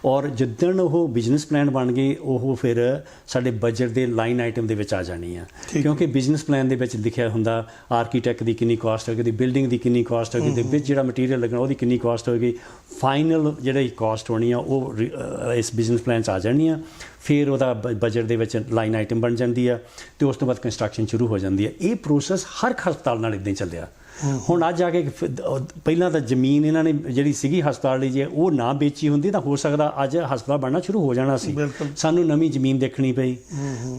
ਔਰ ਜਿੱਦਣ ਉਹ ਬਿਜ਼ਨਸ ਪਲਾਨ ਬਣ ਗਏ ਉਹ ਫਿਰ ਸਾਡੇ ਬਜਟ ਦੇ ਲਾਈਨ ਆਈਟਮ ਦੇ ਵਿੱਚ ਆ ਜਾਣੀ ਆ, ਕਿਉਂਕਿ ਬਿਜ਼ਨਸ ਪਲਾਨ ਦੇ ਵਿੱਚ ਲਿਖਿਆ ਹੁੰਦਾ ਆਰਕੀਟੈਕਟ ਦੀ ਕਿੰਨੀ ਕਾਸਟ ਹੋਏਗੀ, ਬਿਲਡਿੰਗ ਦੀ ਕਿੰਨੀ ਕਾਸਟ ਹੋਏਗੀ, ਦੇ ਵਿੱਚ ਜਿਹੜਾ ਮਟੀਰੀਅਲ ਲੱਗਣਾ ਉਹਦੀ ਕਿੰਨੀ ਕਾਸਟ ਹੋਏਗੀ, ਫਾਈਨਲ ਜਿਹੜੀ ਕਾਸਟ ਹੋਣੀ ਆ ਉਹ ਇਸ ਬਿਜ਼ਨਸ ਪਲਾਨ 'ਚ ਆ ਜਾਣੀ ਆ। ਫਿਰ ਉਹਦਾ ਬਜਟ ਦੇ ਵਿੱਚ ਲਾਈਨ ਆਈਟਮ ਬਣ ਜਾਂਦੀ ਆ ਅਤੇ ਉਸ ਤੋਂ ਬਾਅਦ ਕੰਸਟਰਕਸ਼ਨ ਸ਼ੁਰੂ ਹੋ ਜਾਂਦੀ ਹੈ। ਇਹ ਪ੍ਰੋਸੈਸ ਹਰ ਹਸਪਤਾਲ ਨਾਲ ਇੱਦਾਂ ਹੀ ਚੱਲਿਆ। ਹੁਣ ਅੱਜ ਆ ਕੇ ਪਹਿਲਾਂ ਤਾਂ ਜ਼ਮੀਨ ਇਹਨਾਂ ਨੇ ਜਿਹੜੀ ਸੀਗੀ ਹਸਪਤਾਲ ਲਈ ਜੇ ਉਹ ਨਾ ਵੇਚੀ ਹੁੰਦੀ ਤਾਂ ਹੋ ਸਕਦਾ ਅੱਜ ਹਸਪਤਾਲ ਬਣਨਾ ਸ਼ੁਰੂ ਹੋ ਜਾਣਾ ਸੀ। ਸਾਨੂੰ ਨਵੀਂ ਜ਼ਮੀਨ ਦੇਖਣੀ ਪਈ।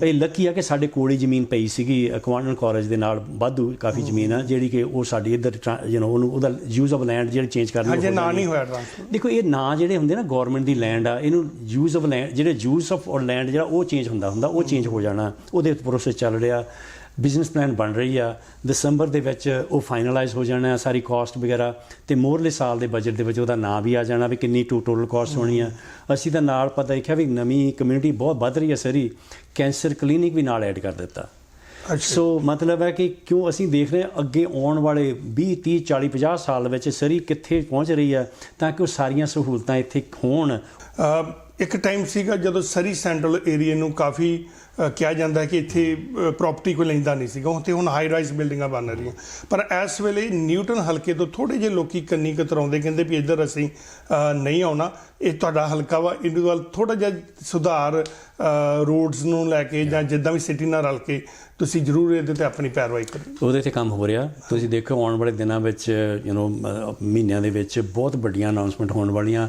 ਇਹ ਲੱਕੀ ਆ ਕਿ ਸਾਡੇ ਕੋਲ ਹੀ ਜ਼ਮੀਨ ਪਈ ਸੀਗੀ ਕੁਆਂਟਨ ਕਾਲਜ ਦੇ ਨਾਲ, ਵਾਧੂ ਕਾਫੀ ਜ਼ਮੀਨ ਆ ਜਿਹੜੀ ਕਿ ਉਹ ਸਾਡੀ ਇੱਧਰ ਉਹਨੂੰ ਉਹਦਾ ਯੂਜ਼ ਆਫ ਲੈਂਡ ਜਿਹੜੀ ਚੇਂਜ ਕਰਨੀ ਹਜੇ ਨਾਂ ਨਹੀਂ ਹੋਇਆ ਟ੍ਰਾਂਸਫਰ। ਦੇਖੋ ਇਹ ਨਾਂ ਜਿਹੜੇ ਹੁੰਦੇ ਨਾ ਗੌਰਮੈਂਟ ਦੀ ਲੈਂਡ ਆ, ਇਹਨੂੰ ਯੂਜ਼ ਆਫ ਲੈਂਡ ਜਿਹੜੇ ਯੂਜ਼ ਆਫ ਲੈਂਡ ਜਿਹੜਾ ਉਹ ਚੇਂਜ ਹੁੰਦਾ ਉਹ ਚੇਂਜ ਹੋ ਜਾਣਾ। ਉਹਦੇ ਪ੍ਰੋਸੈਸ ਚੱਲ ਰਿਹਾ। ਬਿਜ਼ਨਸ ਪਲਾਨ ਬਣ ਰਹੀ ਆ, ਦਸੰਬਰ ਦੇ ਵਿੱਚ ਉਹ ਫਾਈਨਲਾਈਜ਼ ਹੋ ਜਾਣਾ ਸਾਰੀ ਕਾਸਟ ਵਗੈਰਾ, ਅਤੇ ਮੋਰਲੇ ਸਾਲ ਦੇ ਬਜਟ ਦੇ ਵਿੱਚ ਉਹਦਾ ਨਾਂ ਵੀ ਆ ਜਾਣਾ ਵੀ ਕਿੰਨੀ ਟੋਟਲ ਕਾਸਟ ਹੋਣੀ ਆ। ਅਸੀਂ ਤਾਂ ਨਾਲ ਪਤਾ ਦੇਖਿਆ ਵੀ ਨਵੀਂ ਕਮਿਊਨਿਟੀ ਬਹੁਤ ਵੱਧ ਰਹੀ ਹੈ ਸਰੀ, ਕੈਂਸਰ ਕਲੀਨਿਕ ਵੀ ਨਾਲ ਐਡ ਕਰ ਦਿੱਤਾ। ਸੋ ਮਤਲਬ ਹੈ ਕਿ ਕਿਉਂ ਅਸੀਂ ਦੇਖ ਰਹੇ ਹਾਂ ਅੱਗੇ ਆਉਣ ਵਾਲੇ 20 30 40 50 ਸਾਲ ਵਿੱਚ ਸਰੀ ਕਿੱਥੇ ਪਹੁੰਚ ਰਹੀ ਹੈ ਤਾਂ ਕਿ ਉਹ ਸਾਰੀਆਂ ਸਹੂਲਤਾਂ ਇੱਥੇ ਹੋਣ। ਇੱਕ ਟਾਈਮ ਸੀਗਾ ਜਦੋਂ ਸਰੀ ਸੈਂਟਰਲ ਏਰੀਆ ਨੂੰ ਕਾਫੀ ਕਿਹਾ ਜਾਂਦਾ ਹੈ ਕਿ ਇੱਥੇ ਪ੍ਰਾਪਰਟੀ ਕੋਈ ਲੈਂਦਾ ਨਹੀਂ ਸੀਗਾ, ਤੇ ਹੁਣ ਹਾਈ ਰਾਈਜ਼ ਬਿਲਡਿੰਗਾਂ ਬਣ ਰਹੀਆਂ। ਪਰ ਇਸ ਵੇਲੇ ਨਿਊਟਨ ਹਲਕੇ ਤੋਂ ਥੋੜ੍ਹੇ ਜਿਹੇ ਲੋਕੀ ਕੰਨੀ ਕਤਰਾਉਂਦੇ, ਕਹਿੰਦੇ ਵੀ ਇੱਧਰ ਅਸੀਂ ਨਹੀਂ ਆਉਣਾ, ਇਹ ਤੁਹਾਡਾ ਹਲਕਾ ਵਾ, ਇਹਦੇ ਵੱਲ ਥੋੜ੍ਹਾ ਜਿਹਾ ਸੁਧਾਰ ਰੋਡਸ ਨੂੰ ਲੈ ਕੇ ਜਾਂ ਜਿੱਦਾਂ ਵੀ ਸਿਟੀ ਨਾਲ ਰਲ ਕੇ ਤੁਸੀਂ ਜ਼ਰੂਰ ਇਹਦੇ 'ਤੇ ਆਪਣੀ ਪੈਰਵਾਈ ਕਰੋ। ਉਹਦੇ 'ਤੇ ਕੰਮ ਹੋ ਰਿਹਾ। ਤੁਸੀਂ ਦੇਖੋ ਆਉਣ ਵਾਲੇ ਦਿਨਾਂ ਵਿੱਚ ਮਹੀਨਿਆਂ ਦੇ ਵਿੱਚ ਬਹੁਤ ਵੱਡੀਆਂ ਅਨਾਊਂਸਮੈਂਟ ਹੋਣ ਵਾਲੀਆਂ।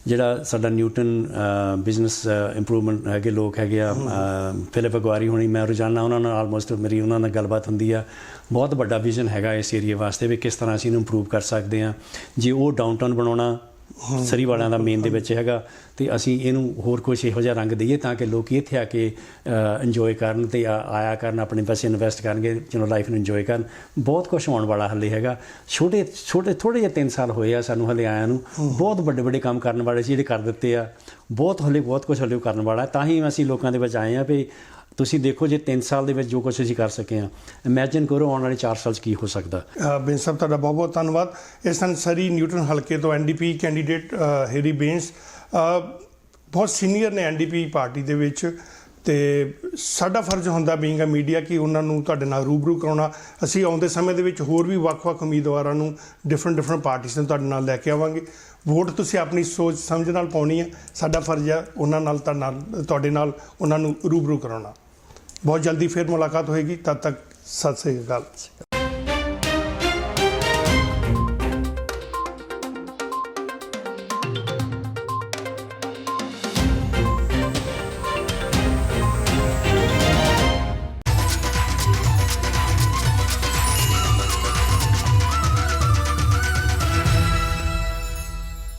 ਜਿਹੜਾ ਸਾਡਾ ਨਿਊਟਨ ਬਿਜ਼ਨਸ ਇੰਪਰੂਵਮੈਂਟ ਹੈਗੇ ਲੋਕ ਹੈਗੇ ਆ, ਫਿਲਿਪ ਅਗਵਾਰੀ ਹੋਣੀ, ਮੈਂ ਰੋਜ਼ਾਨਾ ਉਹਨਾਂ ਨਾਲ ਆਲਮੋਸਟ ਮੇਰੀ ਉਹਨਾਂ ਨਾਲ ਗੱਲਬਾਤ ਹੁੰਦੀ ਆ। ਬਹੁਤ ਵੱਡਾ ਵਿਜ਼ਨ ਹੈਗਾ ਇਸ ਏਰੀਆ ਵਾਸਤੇ ਵੀ ਕਿਸ ਤਰ੍ਹਾਂ ਅਸੀਂ ਇਹਨੂੰ ਇੰਪਰੂਵ ਕਰ ਸਕਦੇ ਹਾਂ। ਜੇ ਉਹ ਡਾਊਨਟਾਊਨ ਬਣਾਉਣਾ ਸਰੀ ਵਾਲਿਆਂ ਦਾ ਮੇਨ ਦੇ ਵਿੱਚ ਹੈਗਾ, ਅਤੇ ਅਸੀਂ ਇਹਨੂੰ ਹੋਰ ਕੁਛ ਇਹੋ ਜਿਹਾ ਰੰਗ ਦਈਏ ਤਾਂ ਕਿ ਲੋਕ ਇੱਥੇ ਆ ਕੇ ਇੰਜੋਏ ਕਰਨ ਅਤੇ ਆਇਆ ਕਰਨ, ਆਪਣੇ ਪੈਸੇ ਇਨਵੈਸਟ ਕਰਨਗੇ, ਲਾਈਫ ਨੂੰ ਇੰਜੋਏ ਕਰਨ। ਬਹੁਤ ਕੁਛ ਹੋਣ ਵਾਲਾ ਹਾਲੇ ਹੈਗਾ। ਛੋਟੇ ਥੋੜ੍ਹੇ ਜਿਹੇ 3 ਸਾਲ ਹੋਏ ਆ ਸਾਨੂੰ ਹਾਲੇ ਆਇਆਂ ਨੂੰ। ਬਹੁਤ ਵੱਡੇ ਕੰਮ ਕਰਨ ਵਾਲੇ ਸੀ ਜਿਹੜੇ ਕਰ ਦਿੱਤੇ ਆ। ਬਹੁਤ ਕੁਛ ਹਾਲੇ ਕਰਨ ਵਾਲਾ। ਤਾਂ ਹੀ ਅਸੀਂ ਲੋਕਾਂ ਦੇ ਵਿੱਚ ਆਏ ਹਾਂ ਵੀ ਤੁਸੀਂ ਦੇਖੋ ਜੇ 3 ਸਾਲ ਦੇ ਵਿੱਚ ਜੋ ਕੁਛ ਅਸੀਂ ਕਰ ਸਕੇ ਹਾਂ, ਇਮੈਜਿਨ ਕਰੋ ਆਉਣ ਵਾਲੇ 4 ਸਾਲ 'ਚ ਕੀ ਹੋ ਸਕਦਾ। ਬੇਂਸ ਸਾਹਿਬ ਤੁਹਾਡਾ ਬਹੁਤ ਬਹੁਤ ਧੰਨਵਾਦ। ਇਸ ਸਨ ਸਰੀ ਨਿਊਟਨ ਹਲਕੇ ਤੋਂ NDP ਕੈਂਡੀਡੇਟ ਹੈਰੀ ਬੇਂਸ, ਬਹੁਤ ਸੀਨੀਅਰ ਨੇ NDP ਪਾਰਟੀ ਦੇ ਵਿੱਚ, ਅਤੇ ਸਾਡਾ ਫਰਜ਼ ਹੁੰਦਾ ਬੀਇੰਗ ਅ ਮੀਡੀਆ ਕਿ ਉਹਨਾਂ ਨੂੰ ਤੁਹਾਡੇ ਨਾਲ ਰੂਬਰੂ ਕਰਾਉਣਾ। ਅਸੀਂ ਆਉਂਦੇ ਸਮੇਂ ਦੇ ਵਿੱਚ ਹੋਰ ਵੀ ਵੱਖ-ਵੱਖ ਉਮੀਦਵਾਰਾਂ ਨੂੰ ਡਿਫਰੈਂਟ ਪਾਰਟੀਆਂ ਨੂੰ ਤੁਹਾਡੇ ਨਾਲ ਲੈ ਕੇ ਆਵਾਂਗੇ। ਵੋਟ ਤੁਸੀਂ ਆਪਣੀ ਸੋਚ ਸਮਝ ਨਾਲ ਪਾਉਣੀ ਹੈ। ਸਾਡਾ ਫਰਜ਼ ਹੈ ਉਹਨਾਂ ਨਾਲ ਤੁਹਾਡੇ ਨਾਲ ਉਹਨਾਂ ਨੂੰ ਰੂਬਰੂ ਕਰਾਉਣਾ। ਬਹੁਤ ਜਲਦੀ ਫਿਰ ਮੁਲਾਕਾਤ ਹੋਏਗੀ। ਤਦ ਤੱਕ ਸਤਿ ਸ੍ਰੀ ਅਕਾਲ।